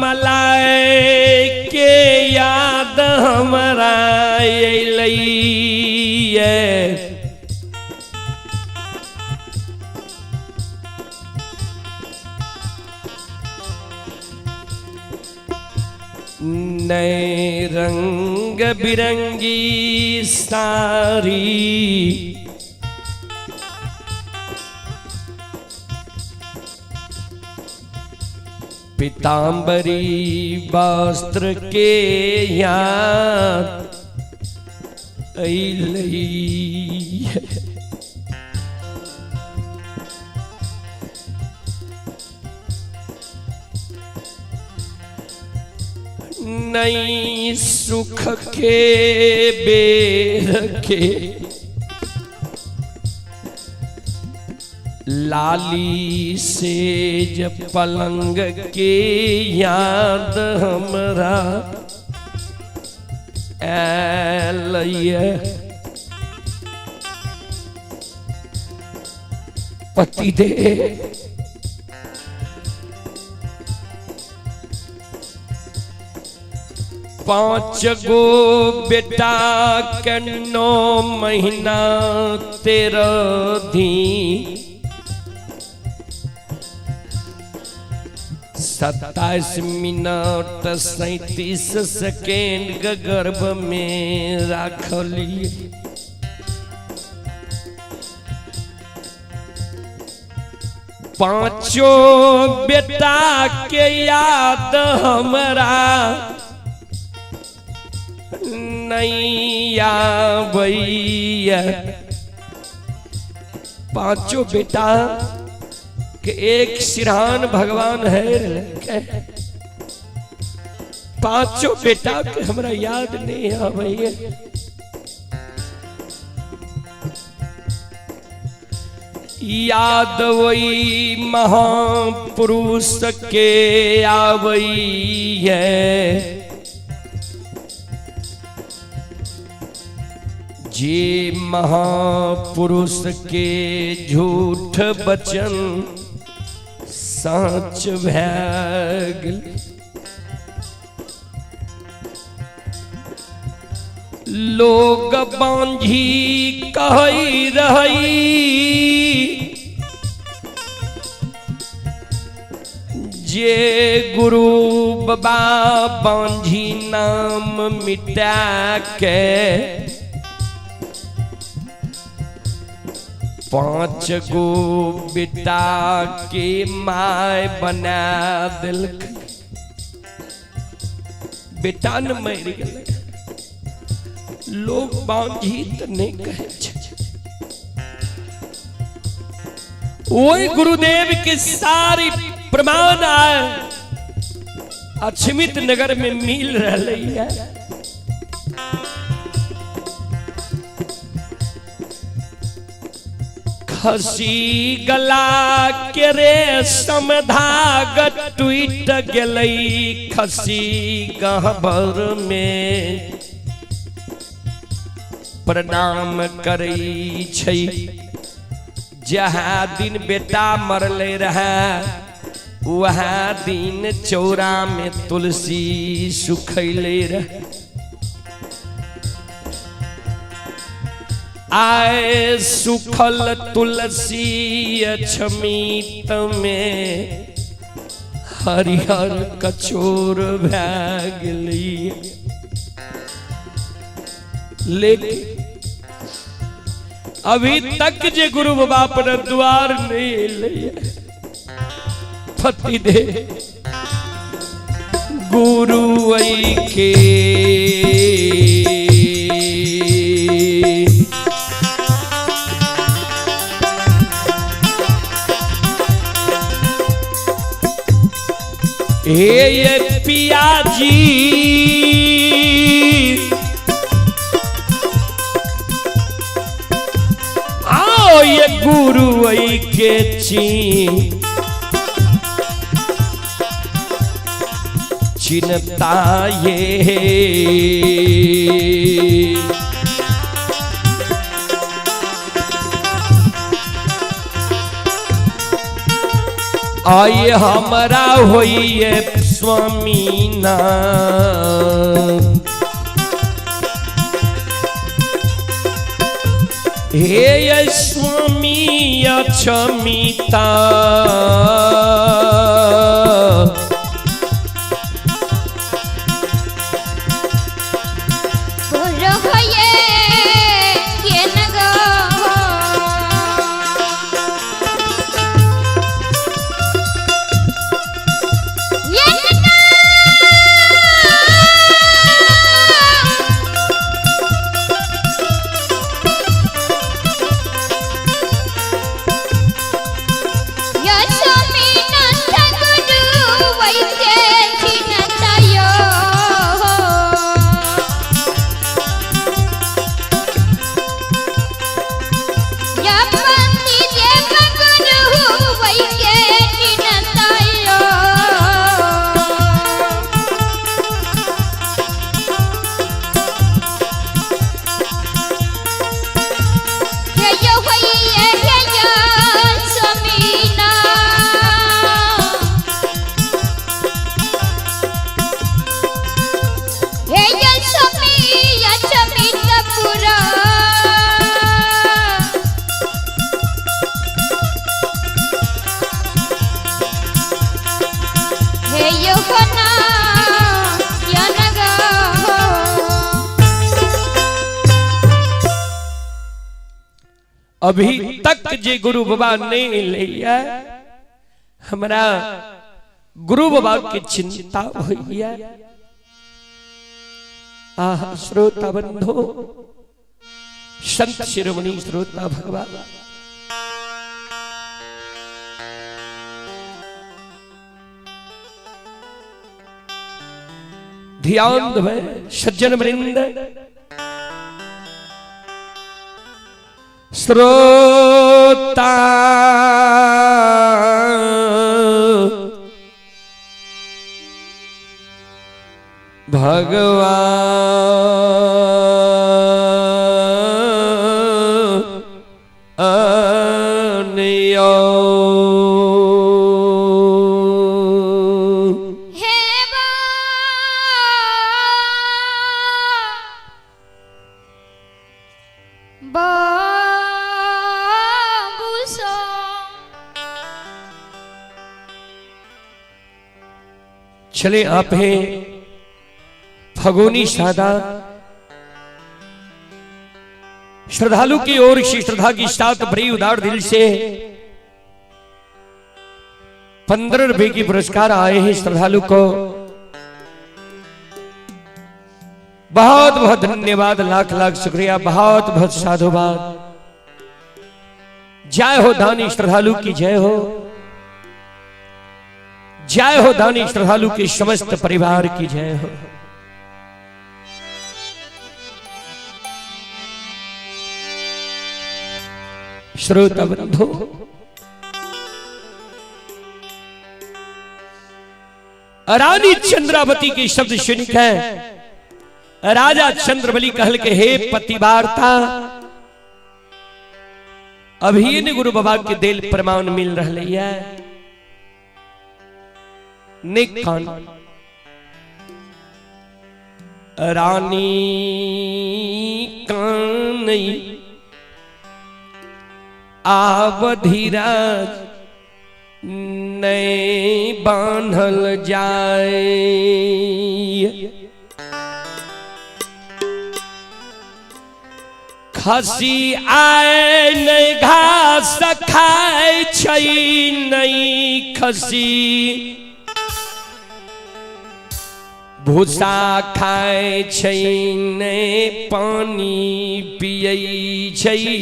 मलाई के याद हमरा अइलैये नए रंग बिरंगी सारी पीतांबरी वस्त्र के याद अइलैये नई सुख के बेर के लाली सेज पलंग के याद हमरा ऐलैये पति दे पांच गो बेटा के 9 महीना 13 दिन 27 मिनट 37 सेकेंड के गर्भ में राखलिए पांचों बेटा के याद हमरा नहीं आबैया पांचों बेटा के एक सिरहान भगवान है पांचों बेटा के हमरा याद नहीं आबैया याद वही महापुरुष के आबैया जे महापुरुष के झूठ बचन सच भै गेल लोग बांझी कहि रही जे गुरु बाबा बांझी नाम मिटा के 5 गो बेटा के माय बना दिलक बेटा न मर गेल लोग बांझी त नहीं कहे वही गुरुदेव के सारी प्रमाण आए अक्षमित नगर में मिल रही है खसी गला के रेशम धाग टूट गेलई खसी गहबर में प्रणाम करई छै जहाँ दिन बेटा मरले रहा वहाँ दिन चौरा में तुलसी सुखैले रहे आए सुखल तुलसी अक्षमित में हरिहर कचोर भै गेली लेकिन अभी तक जे गुरु बाबा पर द्वार नहीं ले फती दे गुरु आई के ये पिया जी आओ ये चिन्ता ये आए हमारा होइए स्वामी ना हे स्वामी अक्षमिता अभी तक जे गुरु बाबा नहीं लिया हमारा गुरु बाबा की चिंता हुई है। आह श्रोता बंधो संत शिरोमणि श्रोता भगवान ध्यान दे सज्जन वृंद श्रोता भगवान चले आप हैं फगोनी सादा श्रद्धालु की ओर से श्रद्धा की साथ बड़ी उदार दिल से 15 रुपए की पुरस्कार आए हैं श्रद्धालु को बहुत बहुत धन्यवाद लाख लाख शुक्रिया बहुत बहुत साधुवाद। जय हो दानी श्रद्धालु की जय हो जय हो दानी श्रद्धालु के समस्त परिवार की जय हो। श्रोता बंधु रानी चंद्रावती के शब्द सुनकर राजा चंद्रबली कहल के हे पतिवार्ता अभी ने गुरु बाबा के दिल प्रमाण मिल रहा है निकान रानी कानई आवधिराज नए बांधल जाए खसी आए नहीं घास खाए छई नहीं खसी भूसा खाए छई ने पानी पियई छई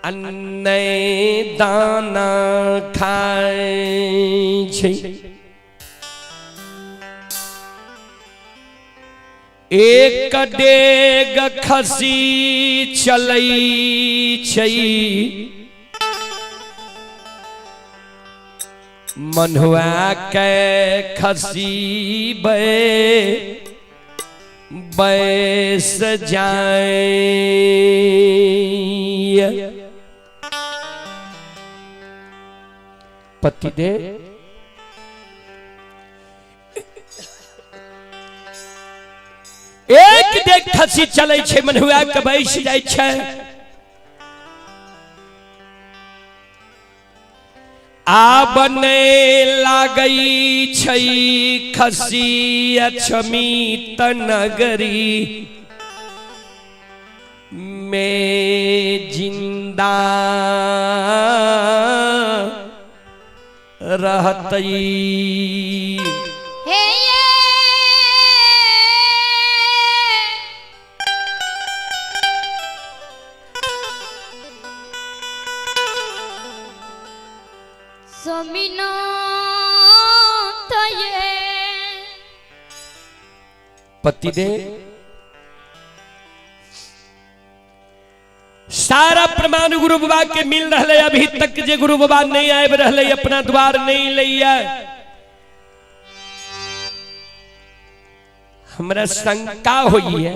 अन्ने दाना खाए छई एक डेग खसी चलई छई मनुआ के खसी बैस जाए पति दे एक देख खसी चले छे मनुआ के बैस जाए छे आबने लागई छई खसी अछमीत नगरी में जिंदा रहतई हे पति दे सारा प्रमाण गुरु बाबा के मिल रहे अभी तक जे गुरु बाबा नहीं आए रहे अपना द्वार नहीं लिया हमरा शंका हुई है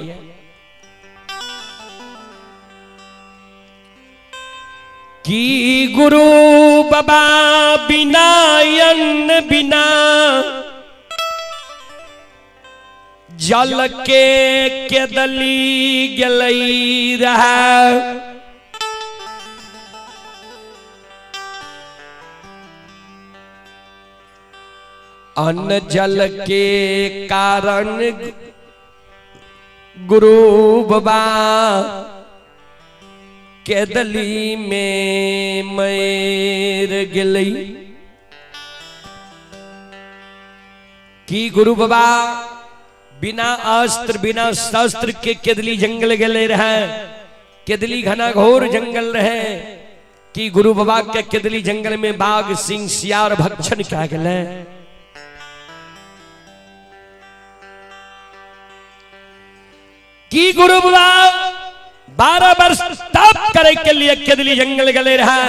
कि गुरु बाबा बिना अन्न बिना जल के केदली गलई रहा अन्न जल के कारण गुरु बाबा केदली में मर गलई कि गुरु बाबा बिना अस्त्र बिना शस्त्र के केदली जंगल गले रहे केदली घना घोर जंगल रहे कि गुरु बाबा के केदली जंगल में बाघ सिंह सियार भक्षण क्या गले कि गुरु बाबा 12 वर्ष तप करे के लिए केदली जंगल गले रहे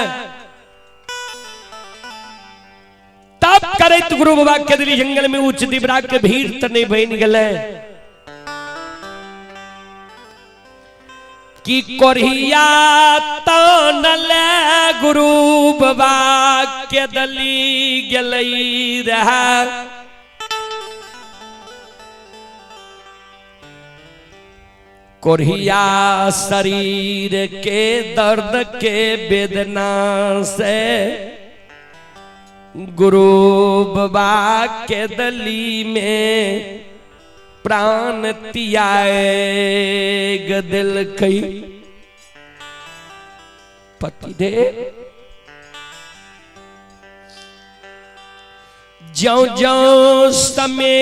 तब करे तो गुरु बाबा केदली जंगल में उच्च दिबरा के भीड़ तने बन गले कि कोरिया तनले गुरु बाबा केदली गलई रहा कोरिया शरीर के दर्द के वेदना से गुरु बाबा के दली में प्राण तियाए गदल कई पति दे ज्यों ज्यों समय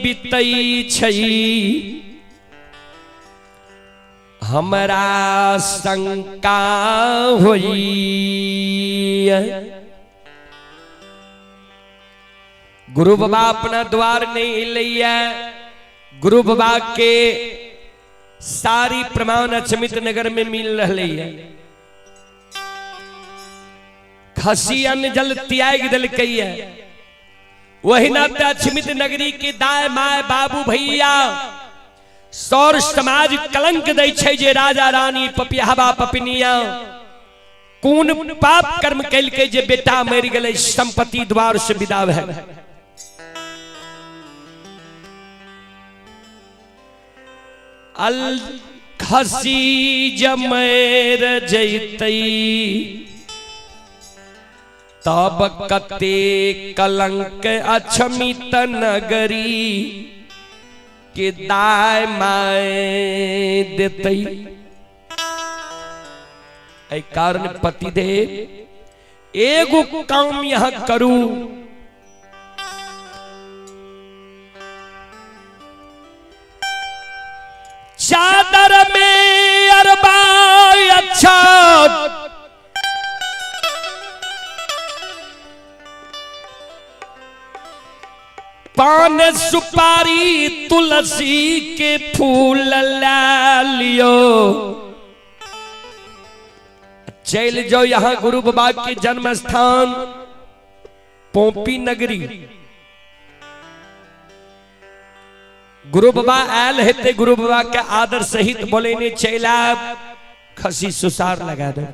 बीतई छई हमरा शंका होई गुरु बाबा अपना द्वार नहीं लिया गुरु बाबा के सारी प्रमाण अचमित नगर में मिल रही है खसी अन्न जल त्याग दल कई है वही नाते अचमित नगरी के दाय माय बाबू भैया सौर समाज कलंक दै छै जे राजा रानी पपियाबा पपिनिया कौन पाप कर्म कैल के जे बेटा मर गए संपत्ति द्वार से विदा है अल खसी जमर जैतई तब कते कलंक अछमित नगरी के दाय माय देतई ऐ कारण पति दे एगो काम यहां करू चादर में अरबा अच्छा पान सुपारी तुलसी के फूल ला लियो चल जाओ यहां गुरु बाबा के जन्म स्थान पोपी नगरी गुरु बाबा आयल हेते गुरु बाबा के आदर सहित बोले ने चैला खसी सुसार लगा दे।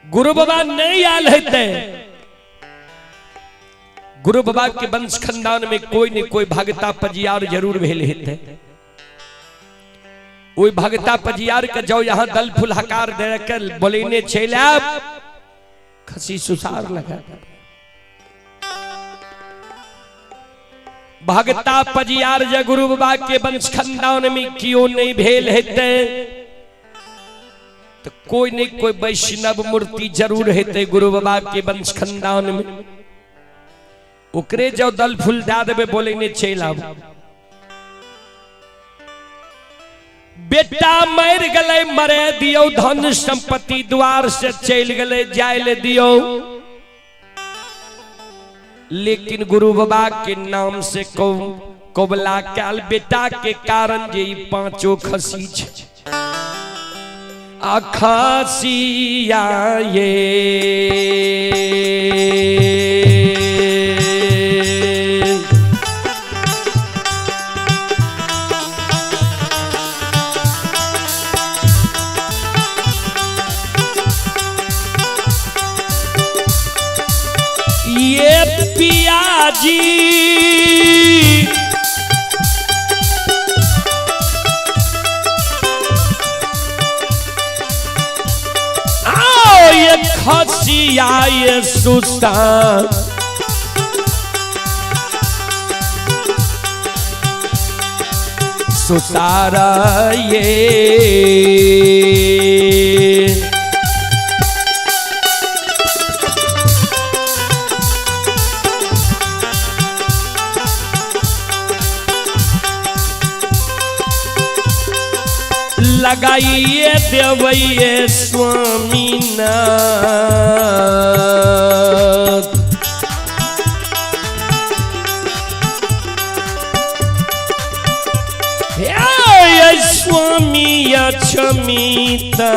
गुरु बाबा नहीं आयल हेते गुरु बाबा के वंश खानदान में कोई न कोई भगता पजियार जरूर भेल हेते। वही भगता पजियार के जाओ यहाँ दल फुल हकार दे कर बोले ने चैला खसी सुसार लगा दे। भगता पजियार जे गुरु बाबा के वंश खानदान में क्यों नहीं भेल हेते तो कोई नहीं कोई वैष्णव मूर्ति जरूर हेते गुरु बाबा के वंश खानदान में। ओकरे जो दल फूल दे देवे बोले ने चल आब। बेटा मर गले मरे दियो धन संपत्ति द्वार से चल गले जाय दियो लेकिन गुरु बाबा के नाम से कोबला काल बेटा के कारण जे पांचों खसी खसिया ये पियाजी आओ ये खसिया ये सुसान सुसारा ये लगाइए देवैये स्वामी नाथ हे स्वामी अक्षमिता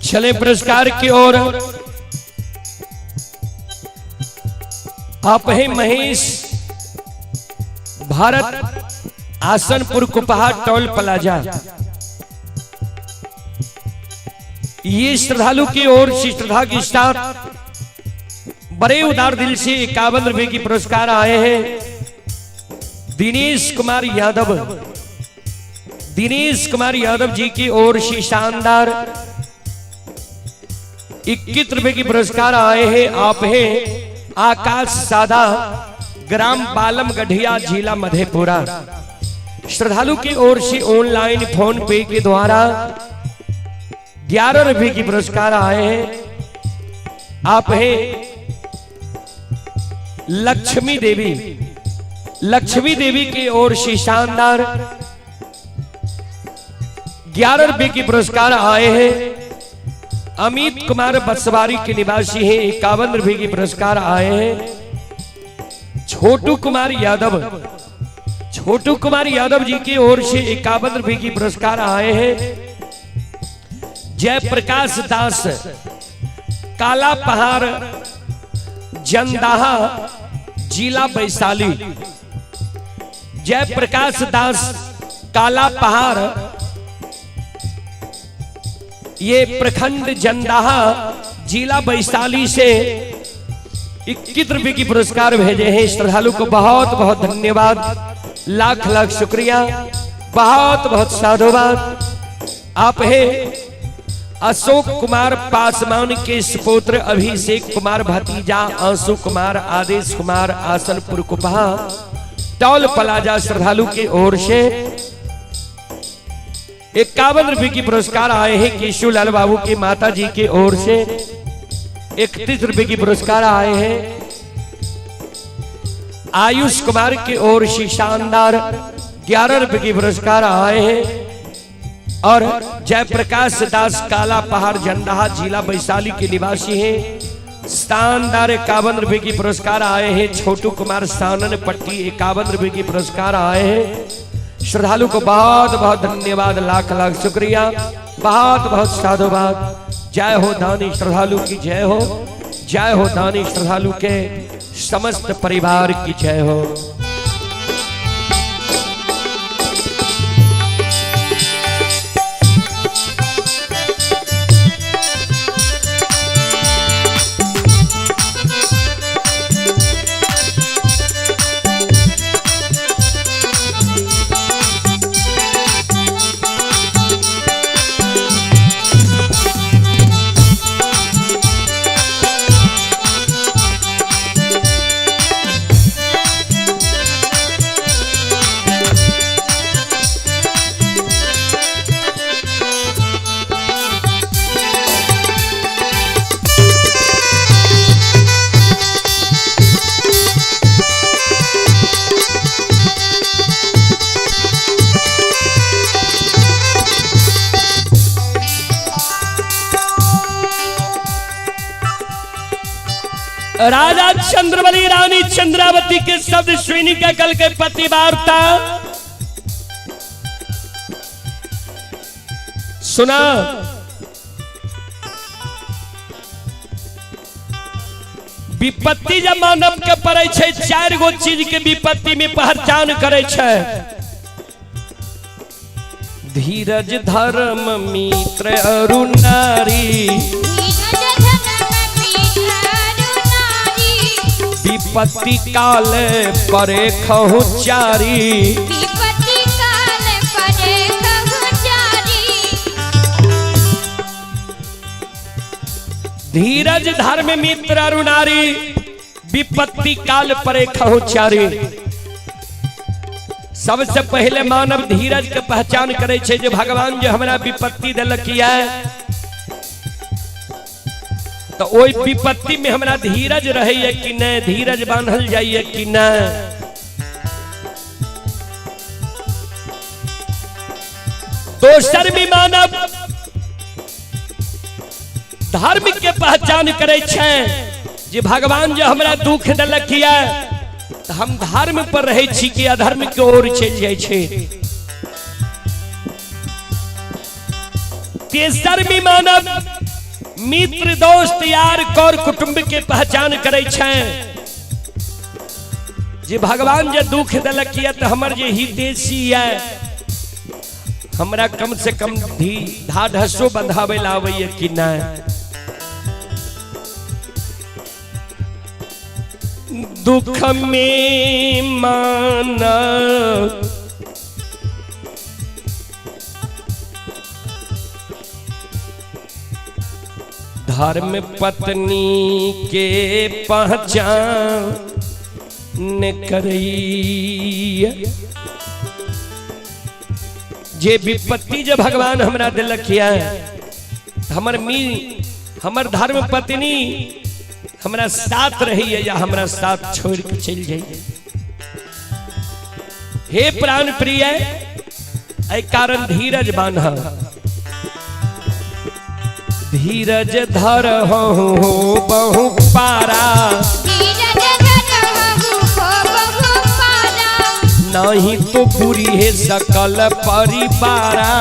चले पुरस्कार की ओर। आप हैं महेश भारत आसनपुर कुपहा टोल प्लाजा। ये श्रद्धालु की ओर से श्रद्धा की स्टार बड़े उदार दिल से 51 रुपए की पुरस्कार आए हैं। दिनेश कुमार यादव, दिनेश कुमार यादव जी की ओर से शानदार 21 रुपए की पुरस्कार आए हैं। आप हैं आकाश सादा, ग्राम बालम गढ़िया, जिला मधेपुरा। श्रद्धालु की ओर से ऑनलाइन फोन पे के द्वारा 11 रुपए की पुरस्कार आए हैं। आप हैं लक्ष्मी देवी, लक्ष्मी देवी की ओर से शानदार 11 रुपए की पुरस्कार आए हैं। अमित कुमार बसवारी के निवासी हैं, 51 रुपए की पुरस्कार आए हैं। छोटू कुमार यादव जी की ओर से 51 रुपए की पुरस्कार आए हैं। जयप्रकाश दास काला पहाड़ जंदाहा जिला वैशाली। जयप्रकाश दास काला पहाड़ ये प्रखंड जंदाहा जिला वैशाली से 21 रुपए की पुरस्कार भेजे हैं। श्रद्धालु को बहुत बहुत धन्यवाद, लाख लाख शुक्रिया, बहुत बहुत साधुवाद। आप हैं अशोक कुमार पासवान के सुपुत्र अभिषेक कुमार भतीजा आंसू कुमार आदेश कुमार आसनपुर कुपहा टॉल प्लाजा। श्रद्धालु की ओर से 51 रुपए की पुरस्कार आए हैं। केशुलाल बाबू की माता जी की ओर से 31 रुपए की पुरस्कार आए हैं। आयुष कुमार की ओर से शानदार 11 रुपए की पुरस्कार आए हैं। और जयप्रकाश दास काला पहाड़ जंदाहा जिला वैशाली के निवासी हैं, शानदार 51 रुपए की पुरस्कार आए हैं। छोटू कुमार सानन पट्टी 51 रुपए की पुरस्कार आए हैं। श्रद्धालु को बहुत बहुत धन्यवाद, लाख लाख शुक्रिया, बहुत बहुत साधुवाद। जय हो दानी श्रद्धालु की जय हो, जय हो दानी श्रद्धालु के समस्त परिवार की जय हो। राजा चंद्रवली रानी चंद्रावती के शब्द श्रेणी के कल के पति वार्ता सुना। विपत्ति जब मानव के पड़े छे, 4 गो चीज के विपत्ति में पहचान करे छे। धीरज धर्म मित्र अरु नारी, विपत्ति काल परे खहु चारी। धीरज धर्म मित्र अरु नारी, विपत्ति काल परे खहु चारी। सबसे पहले मानव धीरज के पहचान करे छे, जो भगवान जो हमरा विपत्ति दिलक है तो ओई विपत्ति में हमरा धीरज रहे कि न, धीरज बांधल जाइए कि न। दोसर भी मानव धर्म के पहचान करे छे, जे भगवान जो हमरा दुख दिलक है तो हम धर्म पर रहे छी कि अधर्म की ओर चल जाए छे। तेसर भी मानव मित्र दोस्त यार कर कुटुंब के पहचान करे छे, जे भगवान जे दुख दिलक है तो हमर जे हितैषी है हमरा कम से कम ढाढ़सो बंधावे लावे कि न। दुख में मानव धर्म पत्नी के पहचान करई। जे विपत्ति जो भगवान हमरा दिलक है, हमर धर्म पत्नी हमरा साथ रही है या हमरा साथ छोड़ के चल जाइए। हे प्राण प्रिय, ऐ कारण धीरज बांधा। धीरज धर हो बहु पारा नहीं तो बुरी है सकल परिवारा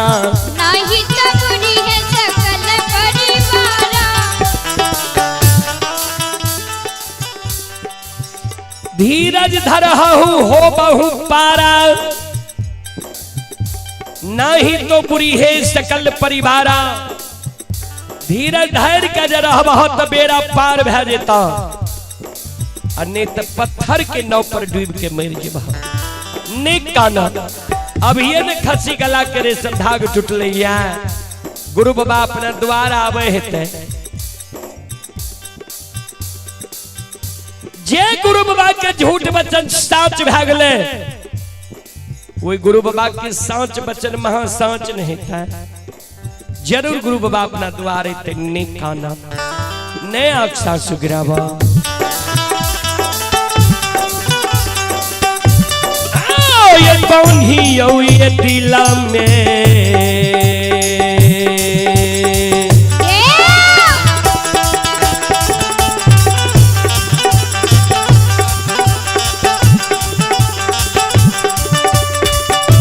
नहीं तो बुरी है सकल परिवारा। धीरज धर हो बहु पारा नहीं तो बुरी है सकल परिवारा। धीरज धैर्य का जरा बहुत बेड़ा पार भै जेता अन्य पत्थर के नाव पर डूब के मर जेबा नेक काना। अब ये न खसी गला करे संधाग टूटल गुरु बाबा अपना द्वार आवे हेते जे गुरु बाबा के झूठ वचन साच भै गेले वही गुरु बाबा के साच वचन महा साच नहीं था। जरूर गुरु बाबा अपना द्वार हेते नेक काना ने अक्सा सुगिरावा ये कौन ही यो ये दिला में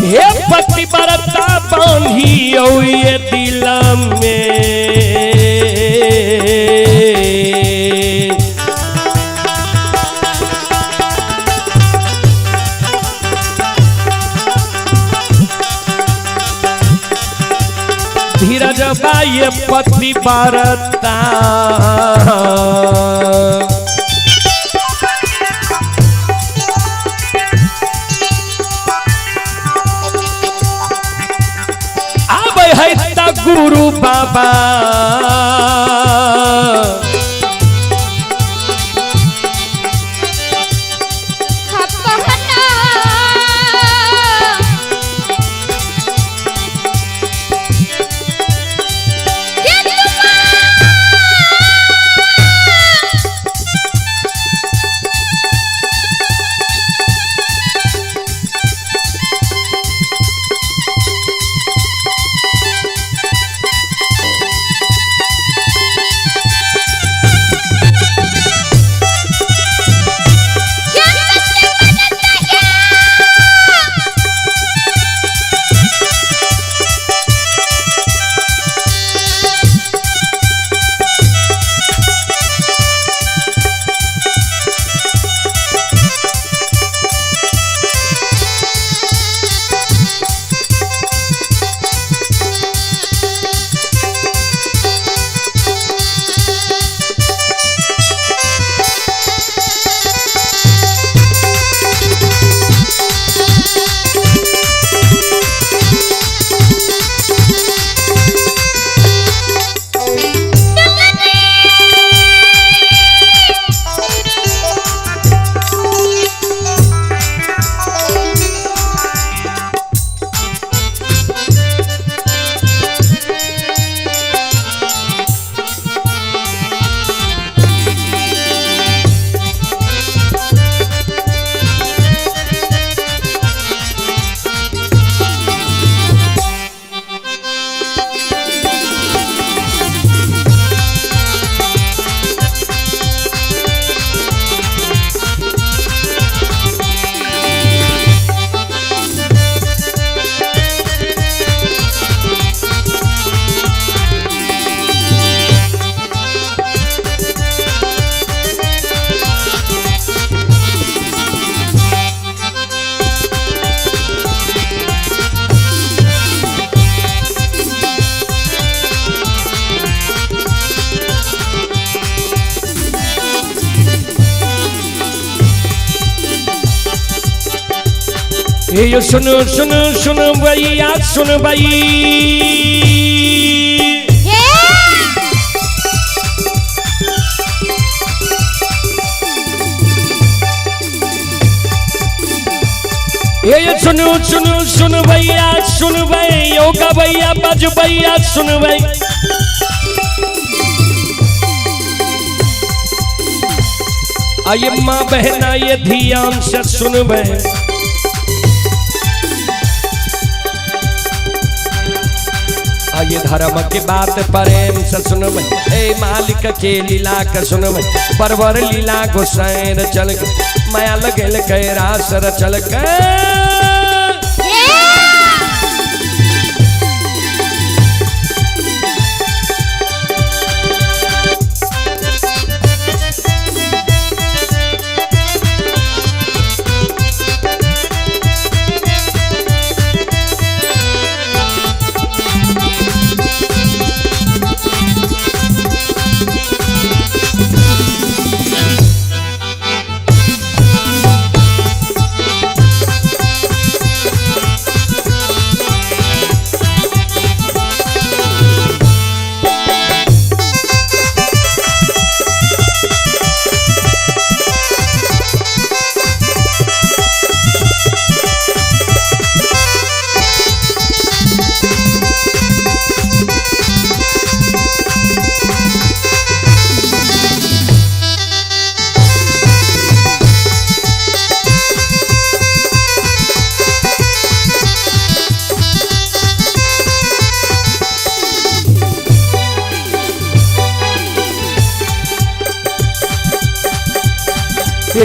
हे पति बरता बांधी यो ये दिला में धीरज बाई पति बरता अब है ता गुरु बाबा ये सुनो सुनो सुनो भैया सुन भाई ये सुनो सुनो सुन भैया सुन भाई योगा भैया बज भैया सुन भाई आइए माँ बहना ये ध्यान से सुन भाई ये धर्म के बात प्रेम से सुनम ए मालिक के लीला के सुनम परवर लीला गोसैन चल के माया लगल कैरा सर चल के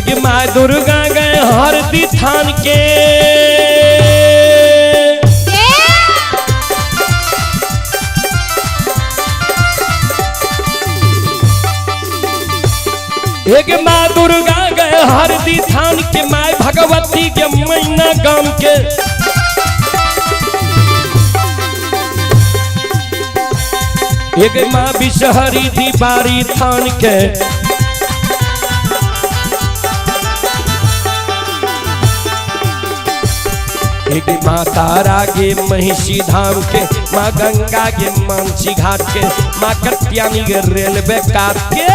कि माँ दुर्गा गए हरदी थान के एक माँ दुर्गा गए हरदी थान के माँ भगवती के मैना गांव के एक माँ बिसहरी थी बारी थान के एक माँ तारा के महिषी धाम के माँ गंगा के मानसी घाट के माँ कत्यानी के रेलवे काट के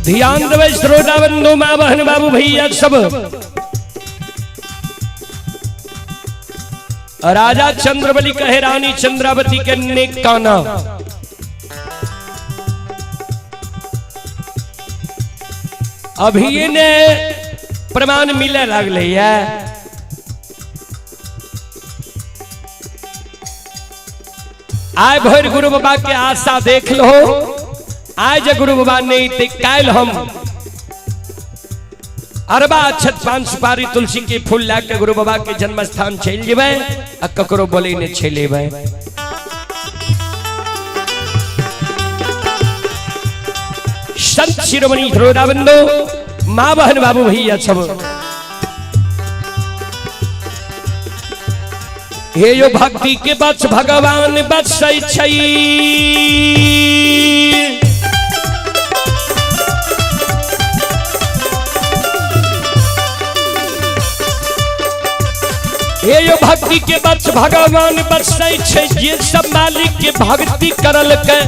ध्यान देवे श्रोता बंधु माँ बहन बाबू भैया सब राजा चंद्रबली कहे रानी चंद्रावती के नेक काना अभी ने प्रमाण मिले लगले है आय भर गुरु बाबा के आशा देख लो आज गुरु बाबा ने काल हम अरबा अक्षत पान सुपारी तुलसी के फूल लाके गुरु बाबा के जन्म स्थान चल जेबे आ ककरो बोले ने छेलेबे संत शिरोमणि श्रोता बंधु माँ बहन बाबू भैया सब हे यो भक्ति के बच भगवान बचै छै हे यो भक्ति के बच भगवान बचै छै जे सब मालिक के भक्ति करल के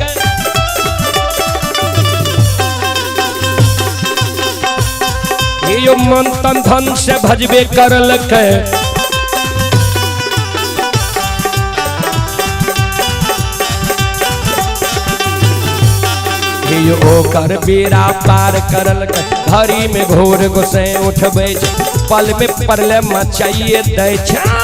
हे यो मन तन धन से भजबे करल के हे यो ओकर बेड़ा पार करल के घड़ी में घोर गोसे उठबै पल में परले मचाइए दै छै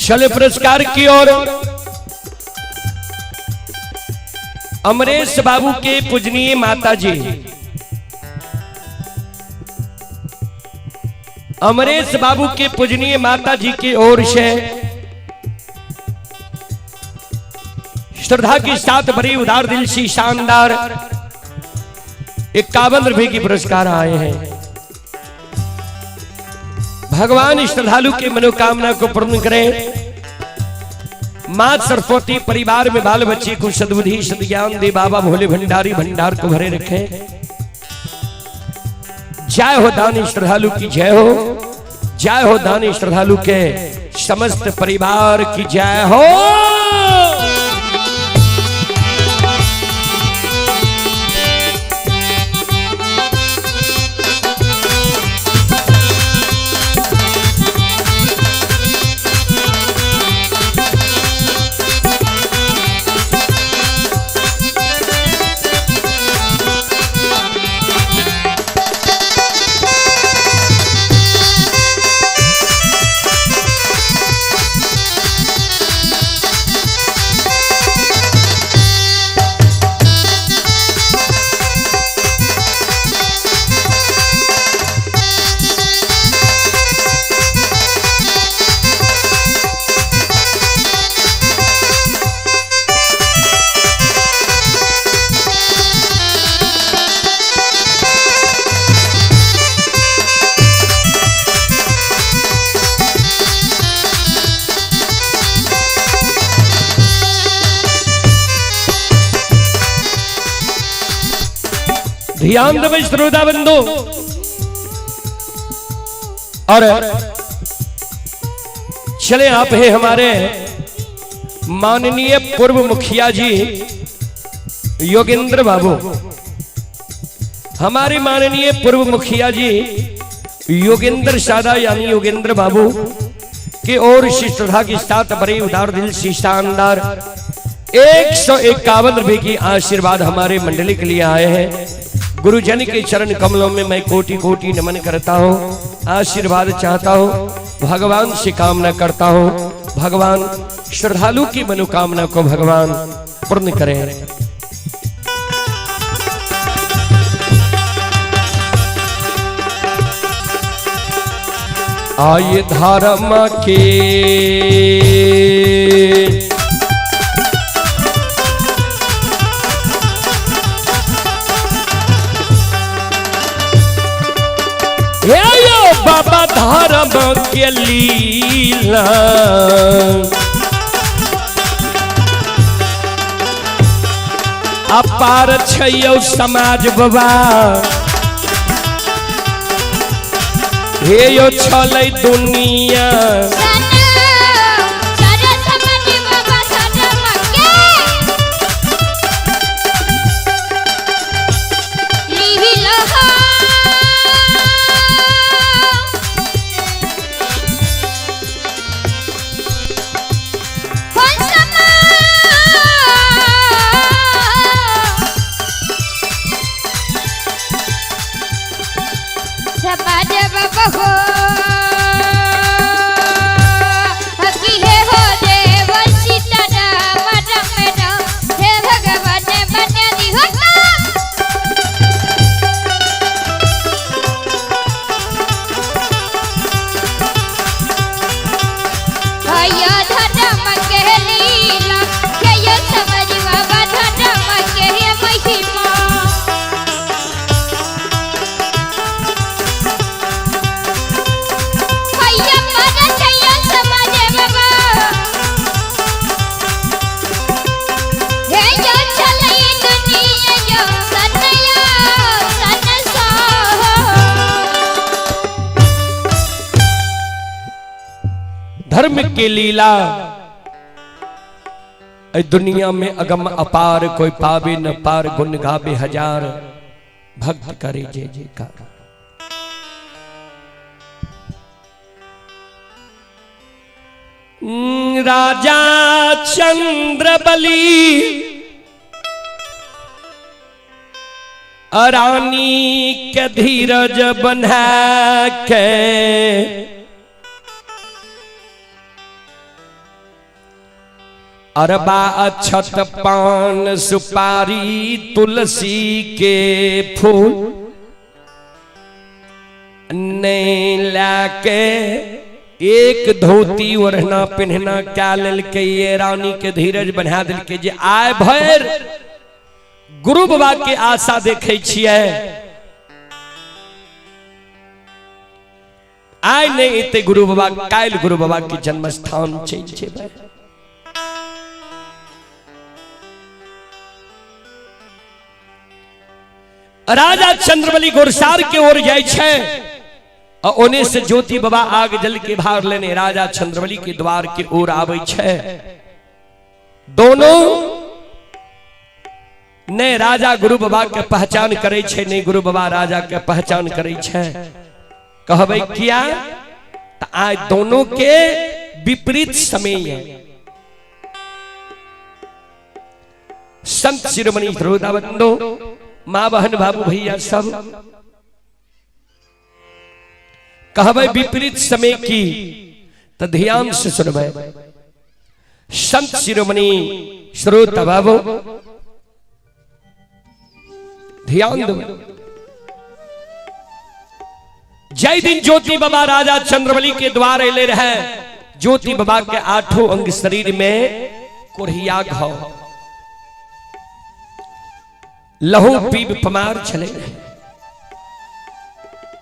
चले पुरस्कार की ओर। अमरेश बाबू के पूजनीय माता जी, अमरेश बाबू के पूजनीय माता जी की ओर से श्रद्धा के साथ बड़ी उदार दिल से शानदार 51 रुपए की पुरस्कार आए हैं। भगवान श्रद्धालु की मनोकामना को पूर्ण करें। मां सरस्वती परिवार में बाल बच्चे को सद्बुद्धि सद्ज्ञान दे। बाबा भोले भंडारी भंडार को भरे रखे। जय हो दानी श्रद्धालु की जय हो, जय हो दानी श्रद्धालु के समस्त परिवार की जय हो। ध्यान देवे श्रोता बंधु। और चले आप हैं हमारे माननीय पूर्व मुखिया जी योगेंद्र बाबू। हमारे माननीय पूर्व मुखिया जी योगेंद्र सादा यानी योगेंद्र बाबू के ओर श्रद्धा के साथ बड़े उदार दिल से शानदार 151 रुपए की आशीर्वाद हमारे मंडली के लिए आए हैं। गुरुजन के चरण कमलों में मैं कोटि कोटि नमन करता हूँ, आशीर्वाद चाहता हूँ, भगवान से कामना करता हूँ। भगवान श्रद्धालु की मनोकामना को भगवान पूर्ण करें। आये धर्म के बाबा धर्म के लीला अपार छै समाज बाबा। हे यो छलै दुनिया धर्म की लीला दुनिया में अगम अपार, कोई पावे न पार, गुण गावे हजार, भक्त करे जय जयकार। राजा चंद्रबली रानी के धीरज बना के अरबा अक्षत पान सुपारी तुलसी के फूल ने लाके एक धोती ओढ़ना पहनना क्या लेल के ये रानी के धीरज बढ़ा दिल के जे आय भर गुरु बाबा के आशा देखे छिए आय नहीं इते गुरु बाबा काल गुरु बाबा के जन्म स्थान छै राजा चंद्रबली गोरसार के ओर जाय छे और ओने से ज्योति बाबा आग जल के भार लेने राजा चंद्रबली के द्वार के ओर आवे छे। दोनों ने राजा गुरु बाबा के पहचान करे छे नहीं गुरु बाबा राजा के पहचान करे छे। कहबे किया आज दोनों के विपरीत समय है। संत शिरोमणि श्रोताबंदो मां बहन बाबू भैया सब कहबे विपरीत समय की तो ध्यान से सुनबे। संत शिरोमणि श्रोता बाबू ध्यान दो। जय दिन ज्योति बाबा राजा चंद्रबली के द्वार ले रहे। ज्योति बाबा के 8 अंग शरीर में कोढ़िया घाव लहू पीब पमार चले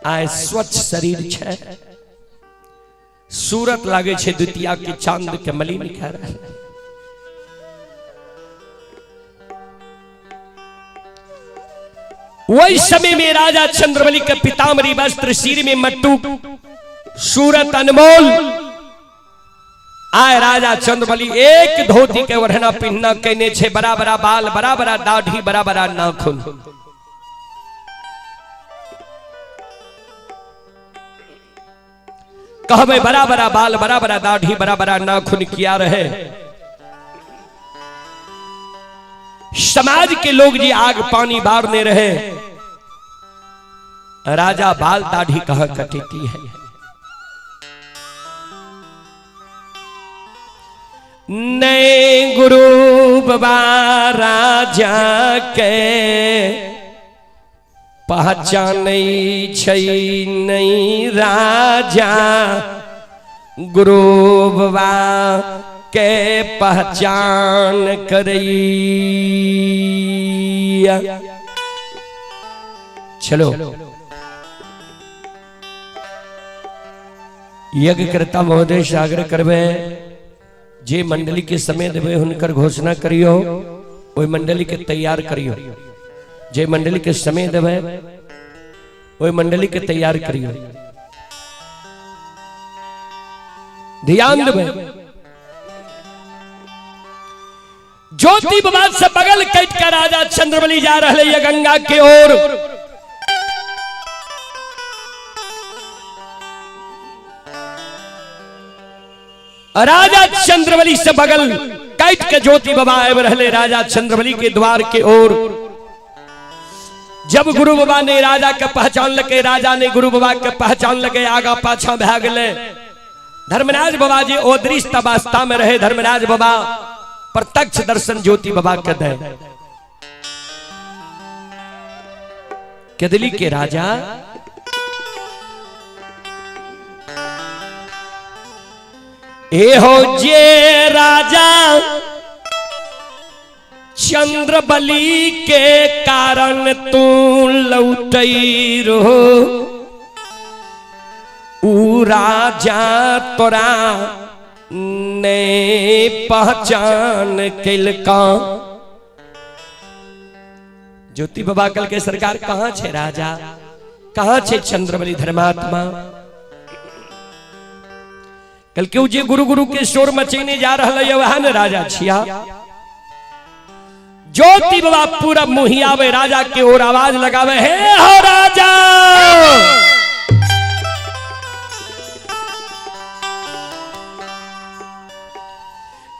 आय स्वच्छ शरीर छे। सूरत लागे छे द्वितीया के चांद के मली निखार। वही समय में राजा चंद्रबली के पीताम्बरी वस्त्र सिर में मट्टू सूरत अनमोल आय राजा चंद्रबली एक धोती के ओढ़ना पहनना कहने छे। बड़ा बड़ा बाल बड़ा बड़ा दाढ़ी बड़ा बड़ा नाखून कहबे बड़ा बड़ा बाल बड़ा बड़ा दाढ़ी बड़ा बड़ा नाखून किया रहे। समाज के लोग जी आग पानी बारने रहे। राजा बाल दाढ़ी कहां कटेती है। नए गुरु बाबा राजा के पहचान नहीं राजा गुरु बाबा के पहचान करैया। चलो यज्ञ करता महोदय से आग्रह करबे जे मंडली के समय देवे हुनकर घोषणा करियो ओई मंडली के तैयार करियो। जे मंडली के समय देवे ओई मंडली के तैयार करियो। ध्यान देवे। ज्योति बाबा से बगल कट कर राजा चंद्रबली जा रहे ये गंगा के ओर। राजा चंद्रबली से बगल कट के ज्योति बाबा आए रहे राजा चंद्रबली के द्वार के ओर। जब गुरु बाबा ने राजा के पहचान लगे राजा ने गुरु बाबा के पहचान लगे आगा पाछा भा गए। धर्मराज बाबा जी ओ दृश्य अवस्था में रहे। धर्मराज बाबा प्रत्यक्ष दर्शन ज्योति बाबा के दे। केदली के राजा ए हो जे राजा चंद्रबली के कारण तू लौटई रहो ऊ राजा तोरा ने पहचान कैलका। ज्योति बाबा कल के सरकार कहां छे राजा कहां छे चंद्रबली धर्मात्मा। कल के जे गुरु गुरु के शोर मचेने जा रहा है वह न राजा छिया। ज्योति बाबा पूरा मुहियावे राजा के ओर आवाज लगावे हे हो राजा।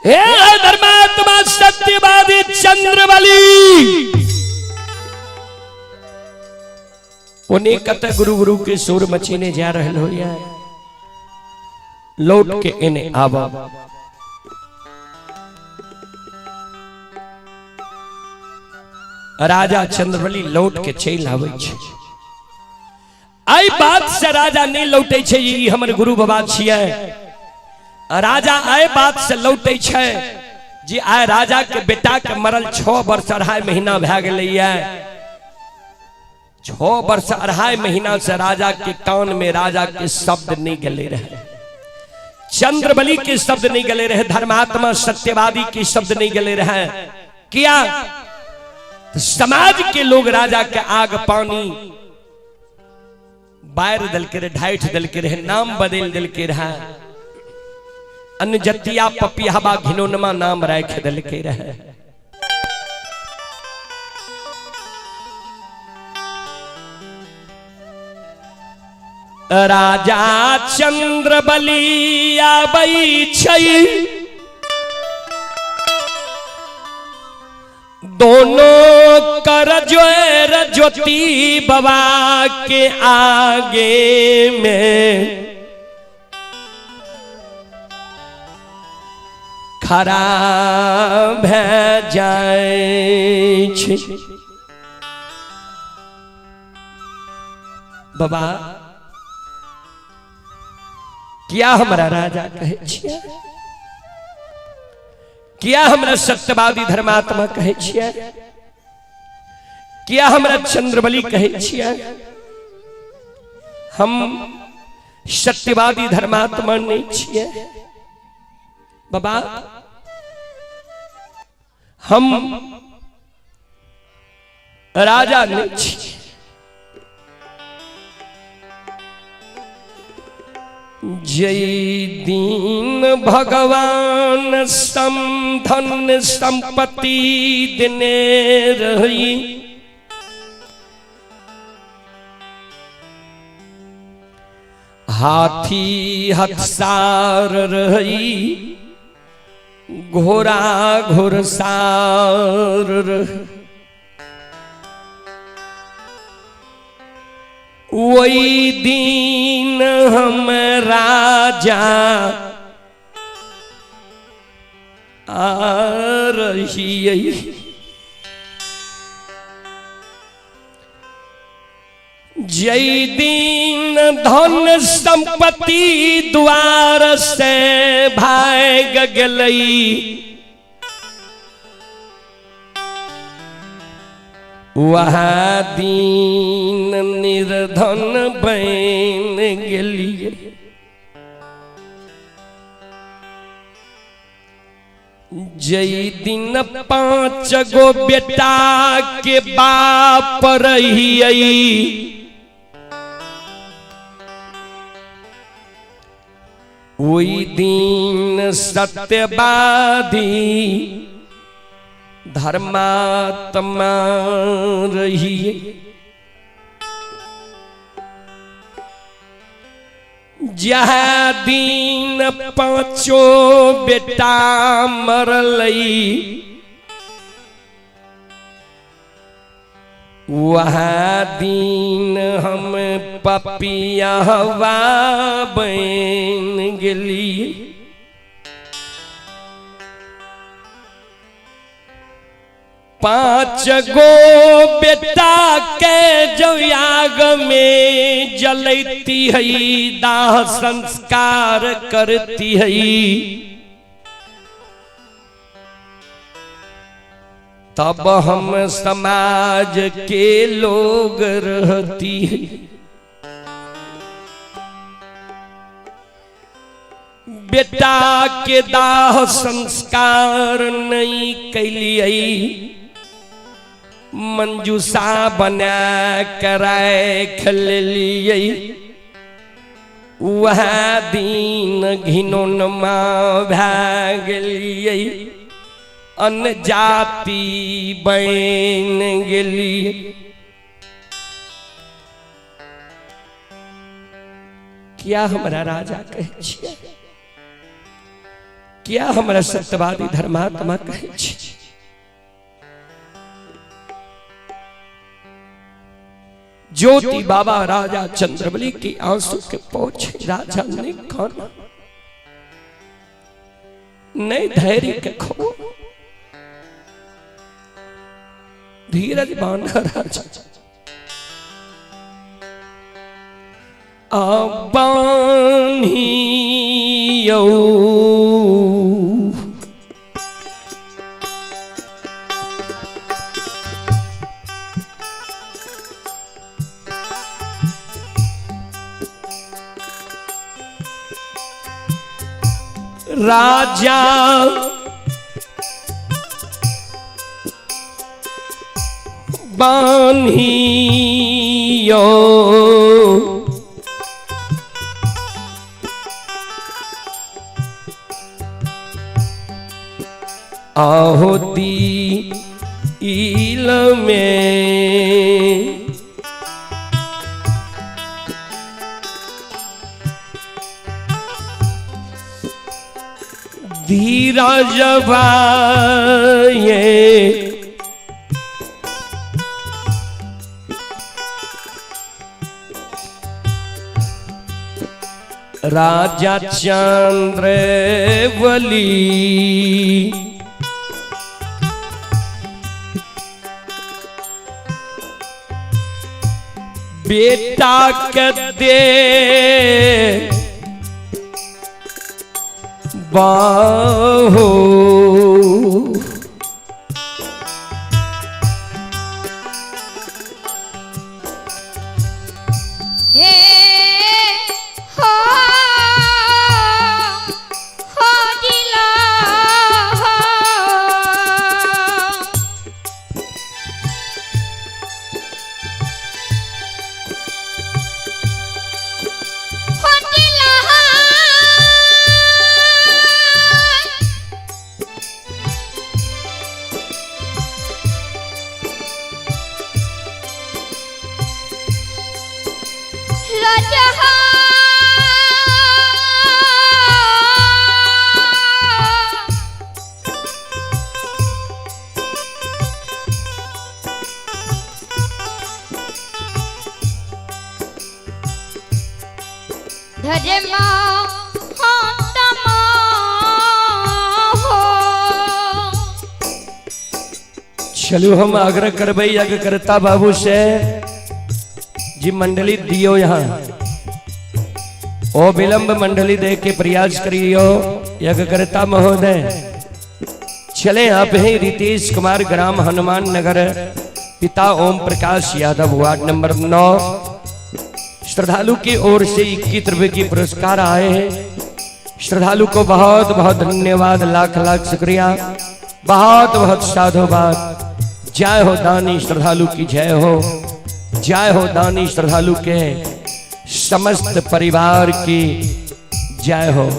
हे धर्मात्मा सत्यवादी चंद्रबली। उन्हें कत गुरु गुरु के शोर मचेने जा रहे हो या लौट के इन्हें आवा। राजा चंद्रबली लौट के चल आवे छे। आई बात से राजा नहीं लौटे छे, ई हमर गुरु बाबा छिए। राजा आए बात से लौटे छे जी आए राजा के बेटा के मरल 6 वर्ष 2.5 महीना भए गेलैया। 6 वर्ष 2.5 महीना से राजा के कान में राजा के शब्द नहीं गले रहे, चंद्रबली के शब्द नहीं गले रहे, धर्मात्मा सत्यवादी के शब्द नहीं गले रहे। किया तो समाज के लोग राजा के आग पानी बाहर दल के रहे, ढाइठ दल के रहे, नाम बदल दल के रहे, अन्य जतिया पपियाबा घिनौनमा नाम राख दल के रहे। राजा चंद्रबली आबै छै, दोनों कर जोर ज्योति बाबा के आगे में खड़ा भे जाए छै। बाबा क्या हमारा राजा कहे छिए, क्या हमरा सत्यवादी धर्मात्मा कहे छिए, क्या हमरा चंद्रबली कहे छिए। हम सत्यवादी धर्मात्मा नहीं छिए बाबा, हम राजा नहीं छिए। जय दीन भगवान समधन संपत्ति देने रही, हाथी हथसार रही, घोड़ा घुड़सार रही। वही दिन हम राजा आ रही, जय दिन धन संपत्ति द्वार से भाग गई, वह दीन निर्धन बन गेलिए। जय दिन 5 गो बेटा के बाप रही, वही दिन सत्यवादी धर्मात्मा रही। जह दिन 5 बेटा मरलई, वह दिन हम पपियावा बन गेली। पांच गो बेटा के जो याग में जलती है, दाह संस्कार करती है, तब हम समाज के लोग रहती है। बेटा के दाह संस्कार नहीं कैलिए, मंजूसा बना कराए खलिए, वह दिन घिनौनमा भए गेलिए, अन्न जाति बन गेलिए। क्या हमारा राजा कहे छिए, क्या हमारा सत्यवादी धर्मात्मा कहे छिए। ज्योति बाबा राजा चंद्रबली की आंसू के पोछे राजा ने खाना नहीं, धैर्य के खो धीरज बांधा राजा बान्हियो राजा बान्हियो आहुति ईल में धीरज भाये राजा चंद्रवली बेटा के दे बाहो हे हो दिला हो दिला राजा धर्म चलो हम आग्रह करबे यज्ञ करता बाबू से जी मंडली दियो यहाँ ओ विलंब मंडली दे के प्रयास करियो यज्ञ करता महोदय चले आप हैं रितेश कुमार ग्राम हनुमान नगर पिता ओम प्रकाश यादव वार्ड नंबर 9 श्रद्धालु की ओर से 21 रुपए की पुरस्कार आए हैं श्रद्धालु को बहुत बहुत धन्यवाद लाख लाख शुक्रिया बहुत बहुत साधुवाद जय हो दानी श्रद्धालु की जय हो जय हो दानी श्रद्धालु के समस्त परिवार की जय हो।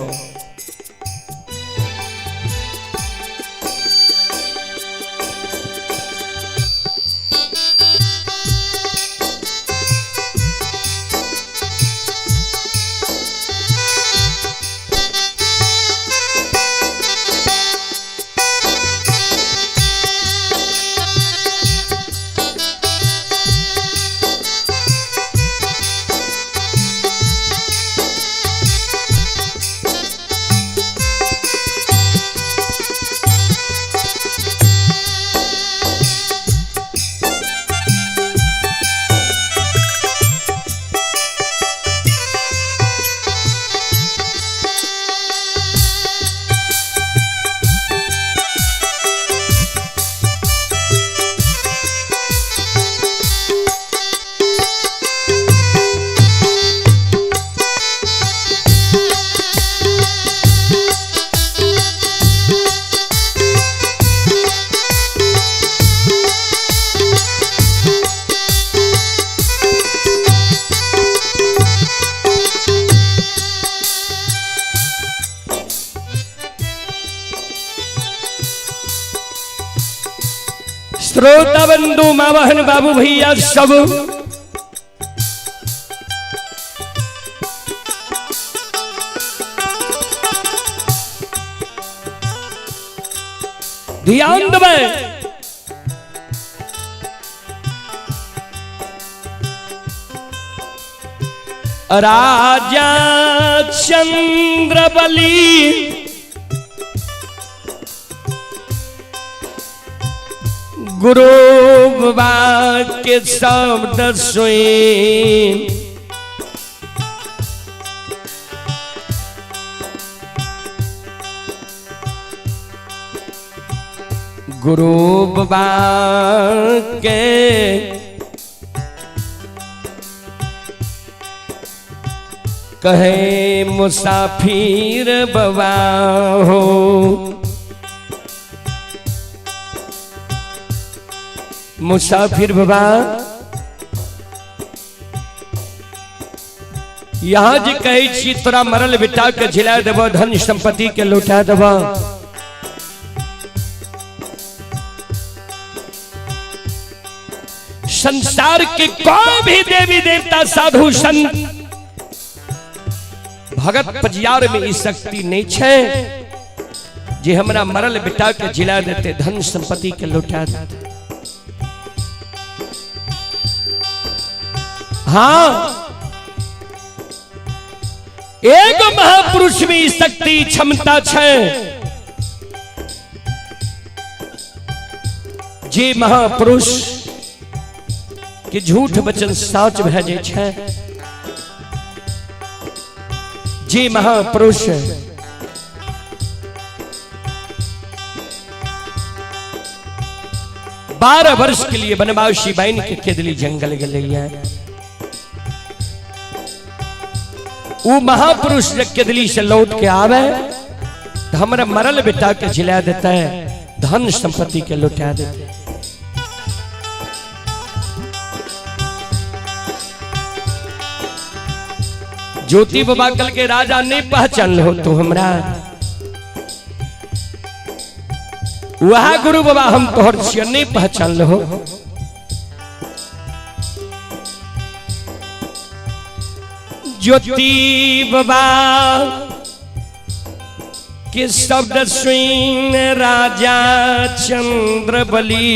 श्रोता बंधु मावहन बाबू भैया सब ध्यान देवे राजा चंद्रबली गुरु बाबा के शब्द सुन गुरु बाबा के कहे मुसाफिर बाबा हो। मुसाफिर बाबा यहाँ जी कहे छी तोरा मरल बेटा के झिला देव, धन संपत्ति के लौटा देव। संसार के कोई भी देवी देवता साधु संत भगत पजियार में ई शक्ति नहीं छे जे हमरा मरल बेटा के जिला देते, धन संपत्ति के लौटा देते। हाँ, एक महापुरुष में ई शक्ति क्षमता छे जे महापुरुष कि झूठ वचन सच भे जाय छे। जे महापुरुष 12 वर्ष के लिए बनवासी बन के केदली जंगल गए। वो महापुरुष जब केदली से लौट के आवे तो हमारा मरल बेटा के जिला देता है, धन संपत्ति के लौटा देते है। ज्योति बाबा कल के राजा नहीं पहचान लो तो हमरा वह गुरु बाबा हम तोहर छिय नहीं पहचान लो। ज्योति बाबा के शब्द सुन राजा चंद्रबली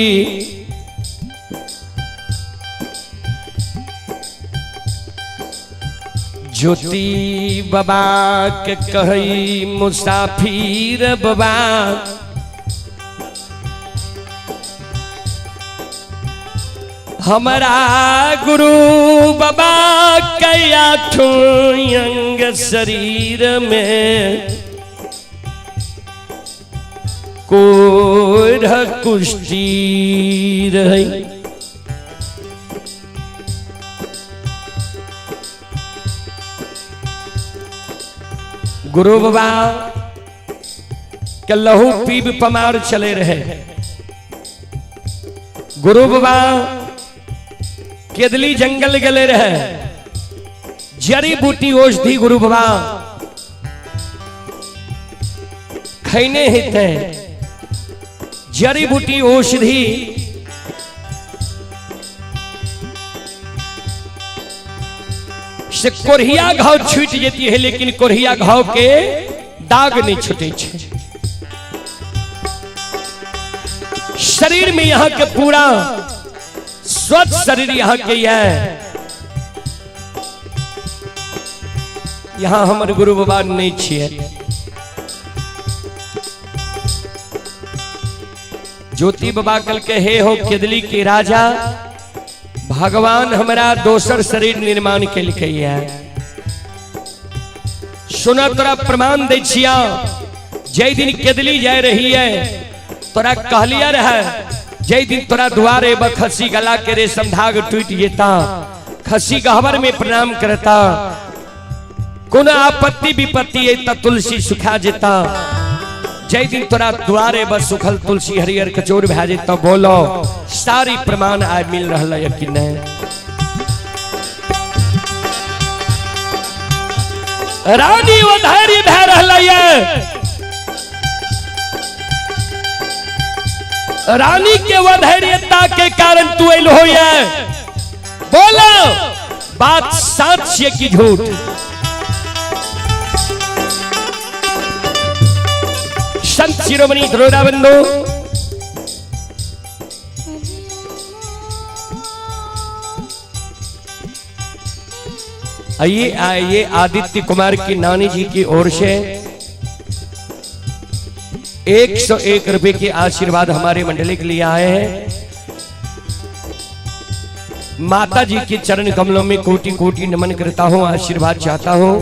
ज्योति बाबा के कही मुसाफिर बाबा हमारा गुरु बाबा के आठों अंग शरीर में कोढ़ कुष्ठी रही। गुरु बाबा के लहू पीब पमार चले रहे। गुरु बाबा केदली जंगल गले रहे, जड़ी बूटी औषधि गुरु बाबा खैने हेते। जड़ी बूटी औषधि से कोरिया घाव छूट जाती है, लेकिन कोरिया घाव के दाग नहीं छूटे छे। शरीर में यहाँ के पूरा स्वच्छ शरीर यहाँ के है। यहाँ हमारे गुरु बाबा नहीं छिए। ज्योति बाबा कल के हे हो केदली के राजा, भगवान हमारा दोसर शरीर निर्माण के लिए है। सुना तोरा प्रमाण दे छिया, जय दिन केदली जाय रही है तोरा कहलिया रहे, जय दिन तोरा द्वारे खसी गला के रेशम धाग टूट जेता, खसी गहवर में प्रणाम करता, कोन आपत्ति विपत्ति है तुलसी सुखा जेता। जय दिन तोरा द्वारे बस सुखल तुलसी हरियर कचोर भे जेता। बोलो सारी प्रमाण आज मिल रहा है कि नहीं? रानी वधारी भे रहा है। रानी के वधैर्यता के कारण तू अल हो। बोलो बात सच है कि झूठ? संत शिरोमणि धरोड़ा बंधु, आइए आदित्य कुमार की नानी जी की ओर से 101 रुपए के आशीर्वाद हमारे मंडली के लिए आए हैं। माता जी के चरण कमलों में कोटि कोटि नमन करता हूं, आशीर्वाद चाहता हूं।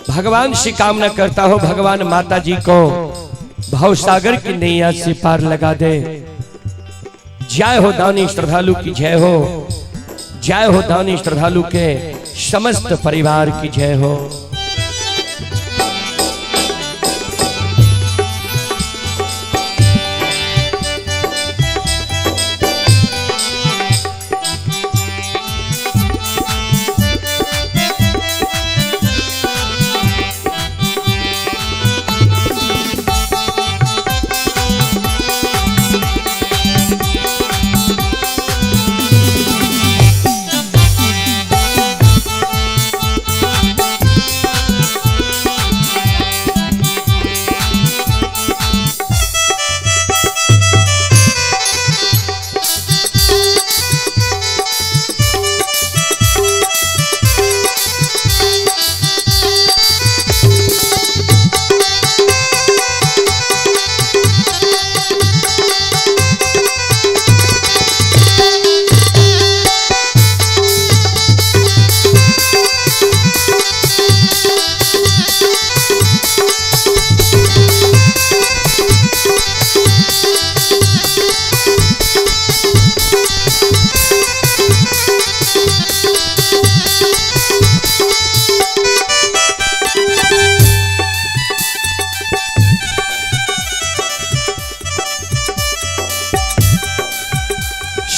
भगवान से कामना करता हूं, भगवान माता जी को भवसागर की नैया से पार लगा दे। जय हो दानी श्रद्धालु की जय हो, जय हो दानी श्रद्धालु के समस्त परिवार की जय हो।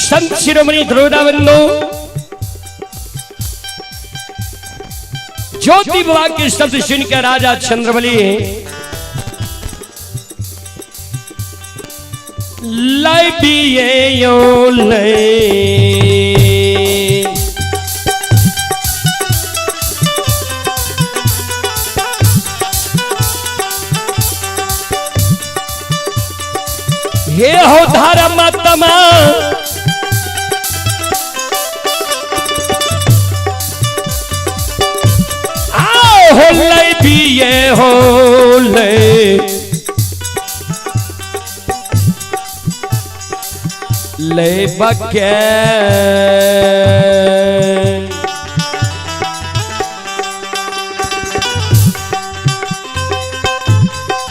संत शिरोमणि द्रोदाबंधु ज्योति बाबा के शब्द सुनकर राजा चंद्रबली लाई पिए यो ले हे हो धर्मात्मा हो ले पिए हो ले ले बके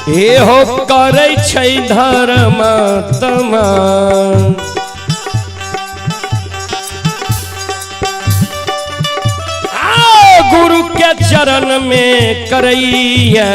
हे हो करे छै धर्मात्मा गुरु के चरण में करैया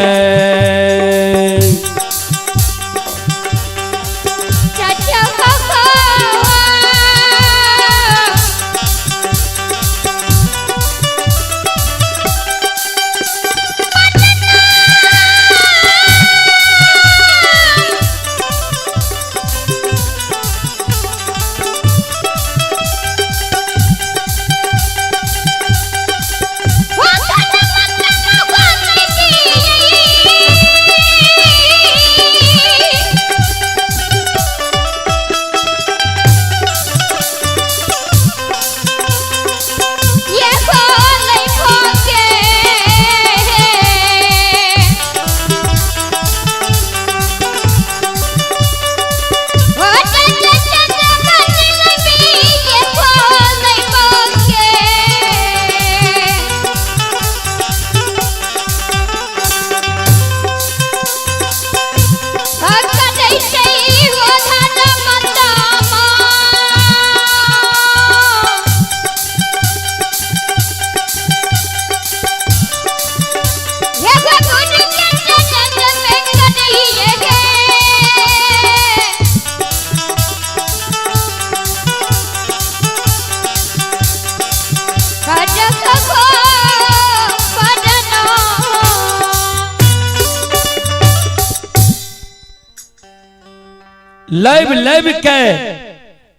लैब लैब के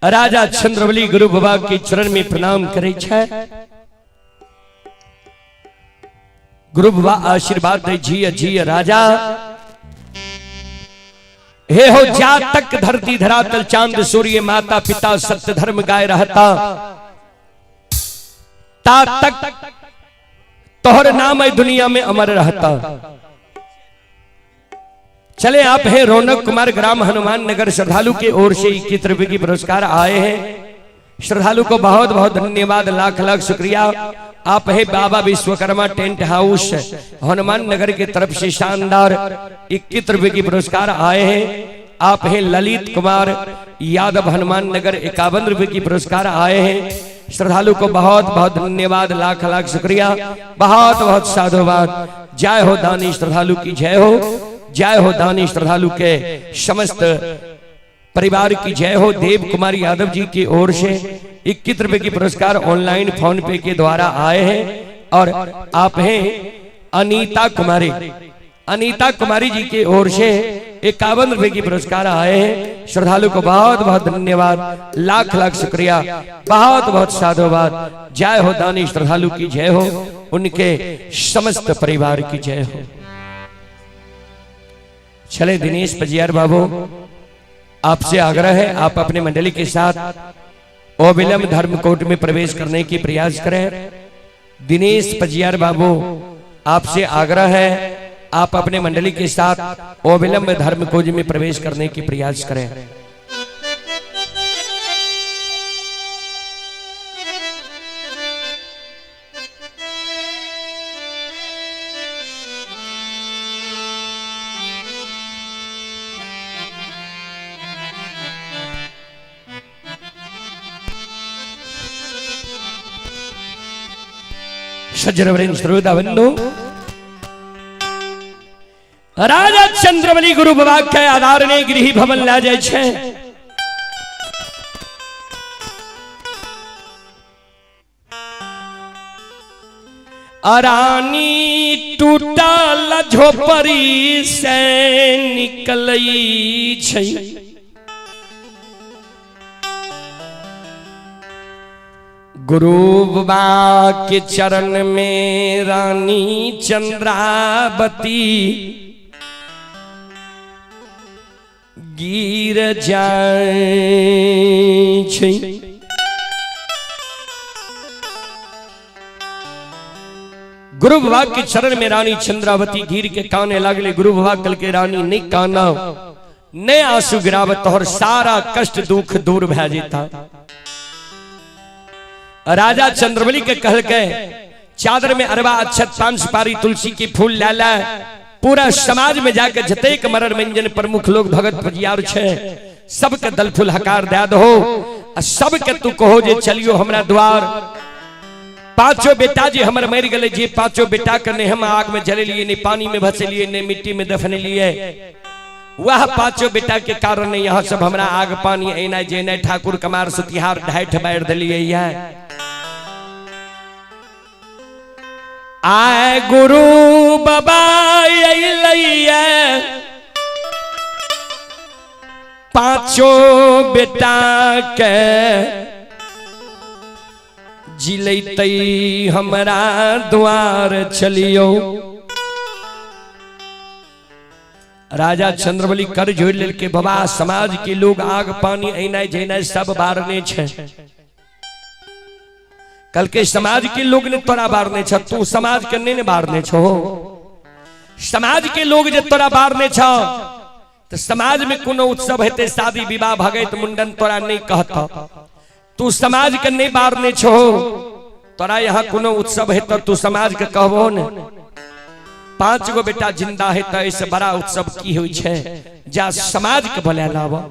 राजा चंद्रबली गुरु बाबा के चरण में प्रणाम करे छै। गुरु बाबा आशीर्वाद दे जिय जिय राजा। हे हो जा तक धरती धरातल चांद सूर्य माता पिता सत्य धर्म गाय रहता ता तक तोहर नाम है दुनिया में अमर रहता। चले आप हैं रौनक कुमार, ग्राम हनुमान नगर, श्रद्धालु की ओर से 21 रुपए की पुरस्कार आए हैं। श्रद्धालु को बहुत बहुत धन्यवाद, लाख लाख शुक्रिया। आप है बाबा विश्वकर्मा टेंट हाउस हनुमान नगर की तरफ से शानदार 21 रुपए की पुरस्कार आए हैं। आप है ललित कुमार यादव हनुमान नगर, 51 रुपए की पुरस्कार आए हैं। श्रद्धालु को बहुत बहुत धन्यवाद, लाख लाख शुक्रिया, बहुत बहुत साधुवाद। जय हो दानी श्रद्धालु की जय हो, जय हो दानी श्रद्धालु के समस्त परिवार की जय हो। देव कुमार यादव जी की ओर से 21 रुपए की पुरस्कार ऑनलाइन फोन पे के द्वारा आए हैं। और आप हैं अनीता कुमारी, अनीता कुमारी जी की ओर से 51 रुपए की पुरस्कार आए हैं। श्रद्धालु को बहुत बहुत धन्यवाद, लाख लाख शुक्रिया, बहुत बहुत साधुवाद। जय हो दानी श्रद्धालु की जय हो, उनके समस्त परिवार की जय हो। चले दिनेश पजियार बाबू, आपसे आग्रह है आप अपने मंडली के साथ अविलंब धर्मकोट में प्रवेश करने की प्रयास करें। दिनेश पजियार बाबू, आपसे आग्रह है आप अपने मंडली के साथ अविलंब धर्मकोट में प्रवेश करने की प्रयास करें। सज्जनवृंद श्रोता बंधु, राजा चंद्रवली गुरु बाबा के आधार ने गृह भवन ला जाय छे। अरानी टूटल झोपड़ी से निकलई छै। गुरु बाबा के चरण में रानी चंद्रावती गिर जाए छै। गुरु बाबा के चरण में रानी चंद्रावती गिर के काने लागले। गुरु बाबा कल के रानी नहीं काना, ने आंसू गिरावत और सारा कष्ट दुख दूर भै जेता। राजा चंद्रवली के कहल के चादर में अरवा अक्षत पान सुपारी तुलसी के फूल लाला, पूरा समाज में जाके जतेक मरर मंजन प्रमुख लोग भगत पजियार छे सबके दल फूल हकार दे दो। सबके तू कहो जे चलियो हमरा द्वार। पांचों बेटा जी हमर मर गए, जे पांचों बेटा के ने हम आग में जले लिए, ने पानी में भसे लिए, ने मिट्टी में दफन लिए। वह पांचों बेटा के कारण यहाँ सब हमरा आग पानी एना जेना ठाकुर कमार सुतिहार ढाइठ बार दिलिए। आए गुरु बाबा पांचों बेटा के जिलैतई हमरा द्वार चलियो। राजा चंद्रवली कर जोड़ लेल के बाबा समाज के लोग आग पानी एना जेना सब बारने छे। कल के समाज के लोग ने तोरा बारने छ, तू समाज के ने बारने छो। समाज के लोग जे तोरा बारने छ तो समाज में कोनो उत्सव हेते, शादी विवाह भगत मुंडन तोरा नहीं कहता। तू समाज के नहीं बारने छो, तोरा यहाँ कोनो उत्सव है तो तू समाज के कहबो ने। 5 गो बेटा जिंदा है तो ऐसे बड़ा उत्सव की हुई छे, जा समाज के भले लावा।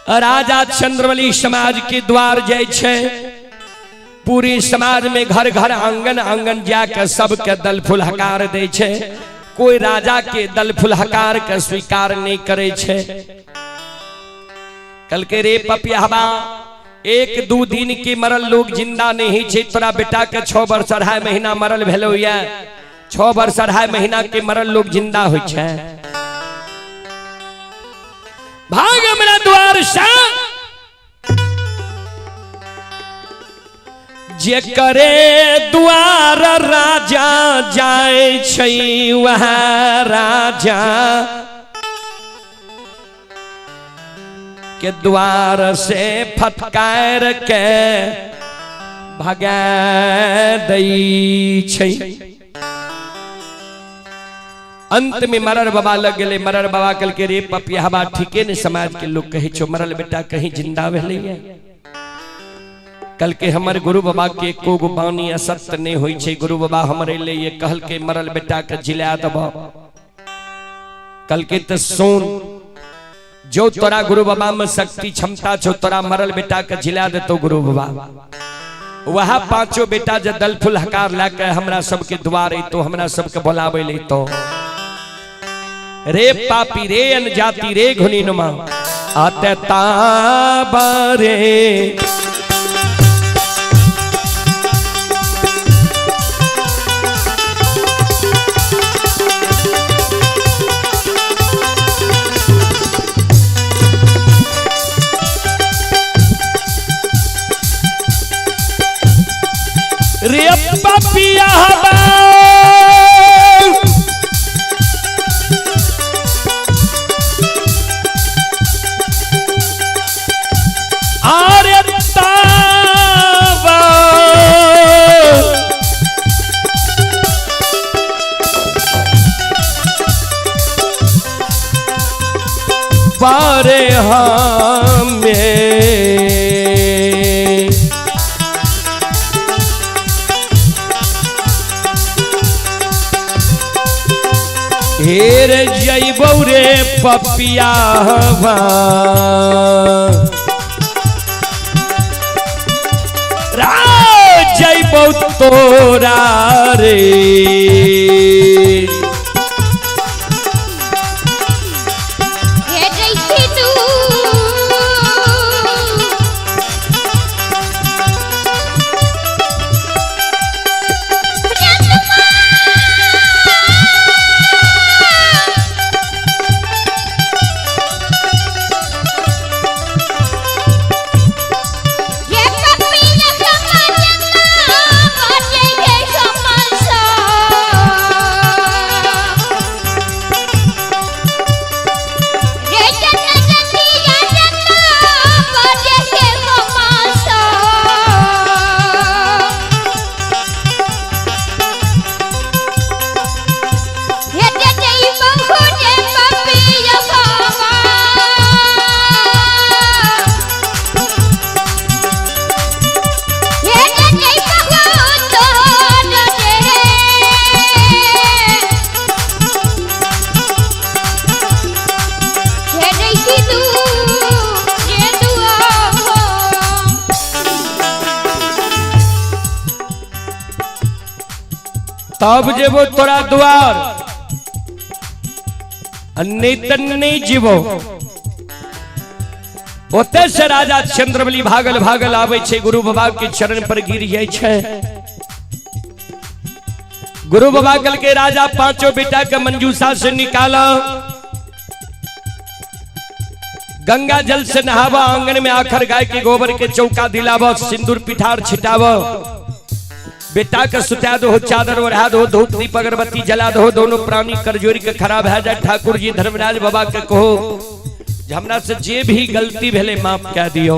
राजा चंद्रवली समाज के द्वार जाय छे, पूरी समाज में घर घर आंगन आंगन जाकर सबके दल फूल हकार दे छे। कोई राजा के दल फूल हकार के स्वीकार नहीं करे छे। कल के रे पपियाबा 1-2 दिन के मरल लोग जिंदा नहीं छे। तोरा बेटा के 6 वर्ष 2.5 महीना मरल भेलो या 6 वर्ष 2.5 महीना के मरल लोग जिंदा होय छे। भाग हमरा द्वार से जे करे द्वार राजा जाय छै, वह राजा के द्वार से फटकार के भगा दै छै। अंत में मरर बाबा लग गए। मरर बाबा कल के रे पपिया बा ठीके ने समाज के लोग कहे छो मरल बेटा कहीं जिंदा भेले कल के हमर गुरु बाबा के एको गो बानी असत्य नहीं होई छे। गुरु बाबा हमरे लिए ये कहल के मरल बेटा के जिला दब कल के तो सोन जो तोरा गुरु बाबा में शक्ति क्षमता छो तोरा मरल बेटा के जिला दे तो गुरु बाबा वह पांचों बेटा जब दल फुल हकार लाके हमरा सबके द्वारे तो हमरा सबके बुलावे ले तो रे पापी रे अनजाति रे घुनीनुमा आते ताबारे रे पपिया आरे तावा बारे हमें हेर जइबौ रे पपिया जइबौ तोरा रे तब जेबो तोरा द्वार नहीं जीवो ओते से राजा चंद्रबली भागल भागल आवे छे गुरु बाबा के चरण पर गिर जाय छे। गुरु बाबा कल के राजा पांचों बेटा के मंजूसा से निकाला गंगा जल से नहावा आंगन में आखर गाय के गोबर के चौका दिलावा सिंदूर पिठार छिटावा बेटा का सुता दो चादर ओढ़ा दो धूप दीप अगरबत्ती जला दो दोनों प्राणी करजोरी के खराब है जाए। ठाकुर जी धर्मराज बाबा के कहो हमरा से जे भी गलती भेले माफ कह दियो।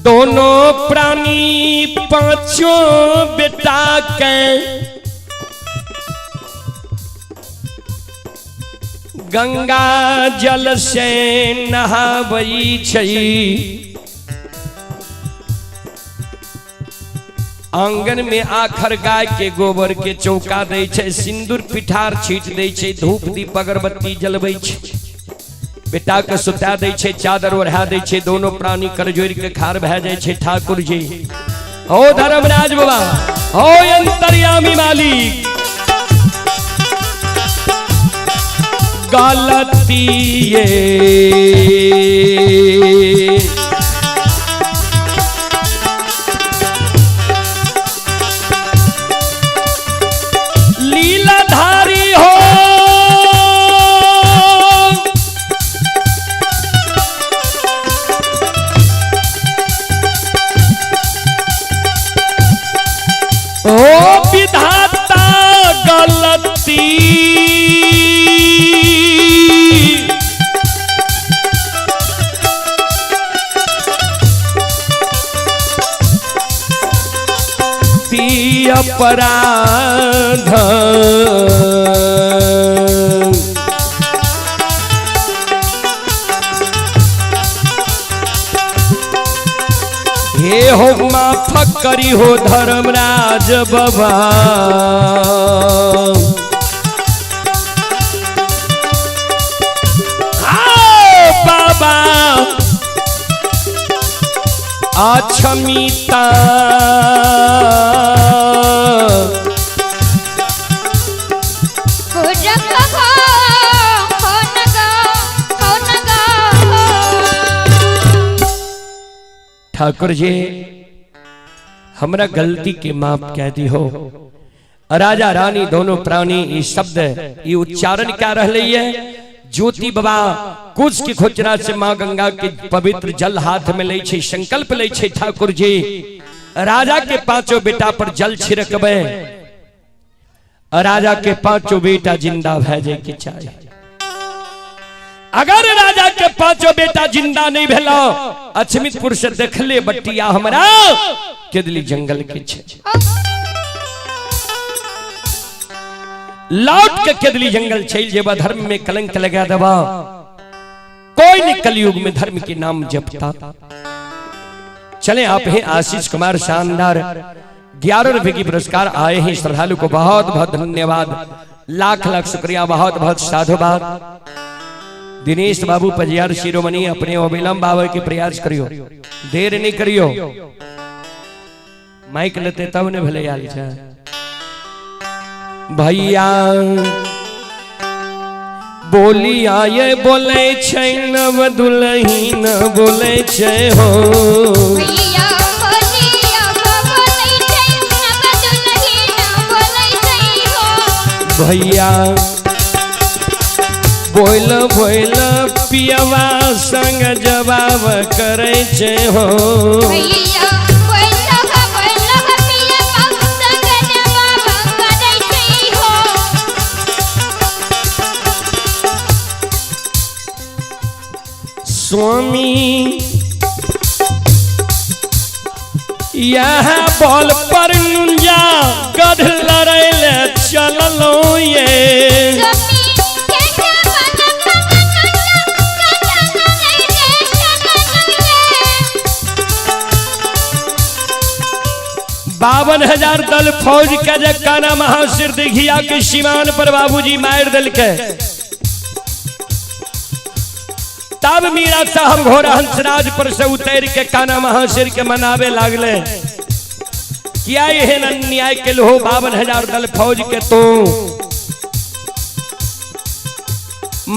दोनों प्राणी पांचों बेटा के गंगा जल से नहावई छई आंगन में आखर गाय के गोबर के चौका दे छे सिंदूर पिठार छीट दे छे धूप दीप अगरबत्ती जलबै छे बेटा के सुता दे छे चादर ओढ़ा दे छे दोनों प्राणी करजोर के खार भै जाय छे। ठाकुर जी ओ धर्मराज बाबा ओ अंतर्यामी मालिक गलती लीलाधारी हो ओ विधाता गलती अपराध हे हो माफ करी हो धर्मराज बाबा बाबा अक्षमिता ठाकुर जी हमरा गलती के माफ कह दी हो। राजा रानी दोनों प्राणी ये शब्द ये उच्चारण क्या रह रही है। ज्योति बाबा कुछ की खोचरा से मां गंगा के पवित्र जल हाथ में ले छे संकल्प ले छे ठाकुर जी राजा के पांचों बेटा पर जल छिड़कबे राजा के पांचों बेटा जिंदा भेजे के चाहिए। अगर राजा के पांचों बेटा जिंदा नहीं भेलो अछमितपुर से देखले बटिया हमरा केदली जंगल के छे लौट के केदली जंगल चल जेबा धर्म में कलंक लगा देबा कोई नहीं कलयुग में धर्म के नाम जपता। चले आप हैं आशीष कुमार शानदार 11 रुपए की पुरस्कार आए हैं श्रद्धालु को बहुत बहुत धन्यवाद लाख लाख शुक्रिया बहुत बहुत साधुवाद। दिनेश बाबू पजियार शिरोमणि अपने अविलंब बाबा के प्रयास करियो देर नहीं करियो माइक लेते तब ने भले आल भैया बोली आये बोले छै नव दुलही न बोले छै हो भैया बोलिया बोले छै नव दुलही न बोले छै हो भैया बोल बोल पियवा संग जवाब करे छे हो भैया बोल पियवा संग जवाब करे छै हो स्वामी यह बोल पर नुंजा गध लड़ैले चललो ये बावन हजार दल फौज के जे काना महासिर दिघिया के सीमान पर बाबूजी मार दल के तब मीरा साहब घोड़ा हंसराज पर से उतर के काना महासिर के मनावे लागले किया ये अन्याय के लो 52,000 दल फौज के तो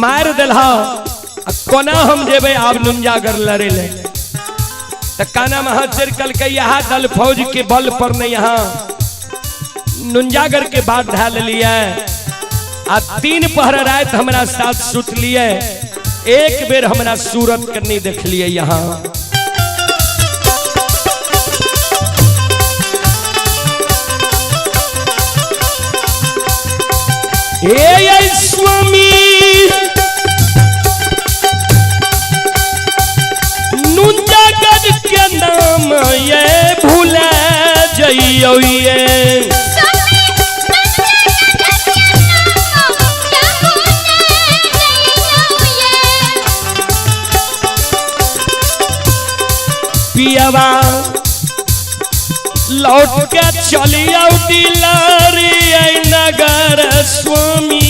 मार दलहा कोना हम जेबे आप नुंजागर लड़े ले तो काना महासिर कल के यहाँ दल फौज के बल पर ने यहाँ नुंजागर के बाद ढाल लिया आ 3 पहर रात हमारा साथ सुत लिए एक बेर हमारा सूरत करनी देख लिए यहाँ ए स्वामी नुंजागर के नाम ये भूला जइयो ये पियवा लौट के चलियो दिलारी नगर स्वामी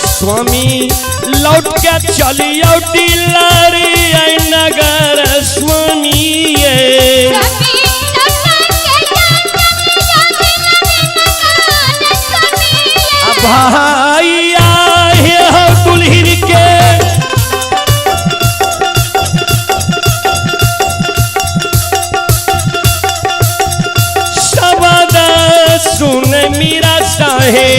स्वामी लौट के चलियो दिलारी नगर स्वामी भैया दुल्हन के शब्द सुन मीरा साहे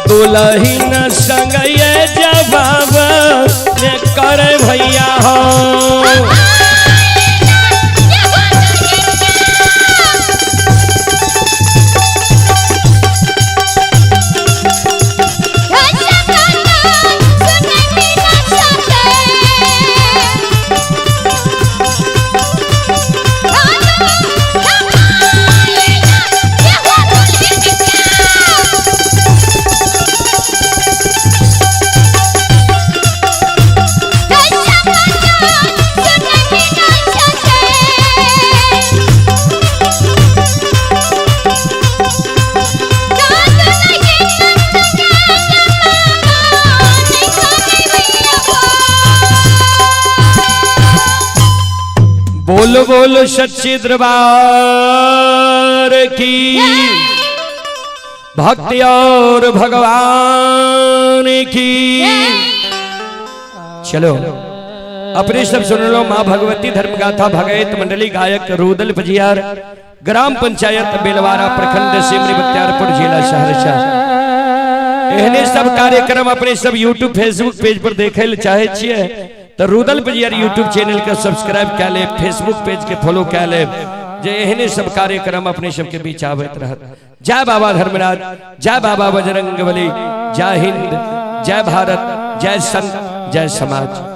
दुल्हन संग ये जवाब कर भैया हो बोलो बोलो सच्चे दरबार की भक्ति और भगवान की। चलो अपने सब सुन लो। माँ भगवती धर्मगाथा भगत मंडली गायक रुदल बजियार ग्राम पंचायत बेलवारा प्रखंड सिमरी बख्तियारपुर जिला सहरसा। एहने सब कार्यक्रम अपने सब यूट्यूब फेसबुक पेज पर देखे चाहे छिए तो रुदल बजियार यूट्यूब चैनल का सब्सक्राइब कर ले, फेसबुक पेज के फॉलो कर ले। जे एहने सब कार्यक्रम अपने सब के बीच आवत रहत। जय बाबा धर्मराज, जय बाबा बजरंगबली, जय हिंद, जय भारत, जय संत, जय समाज।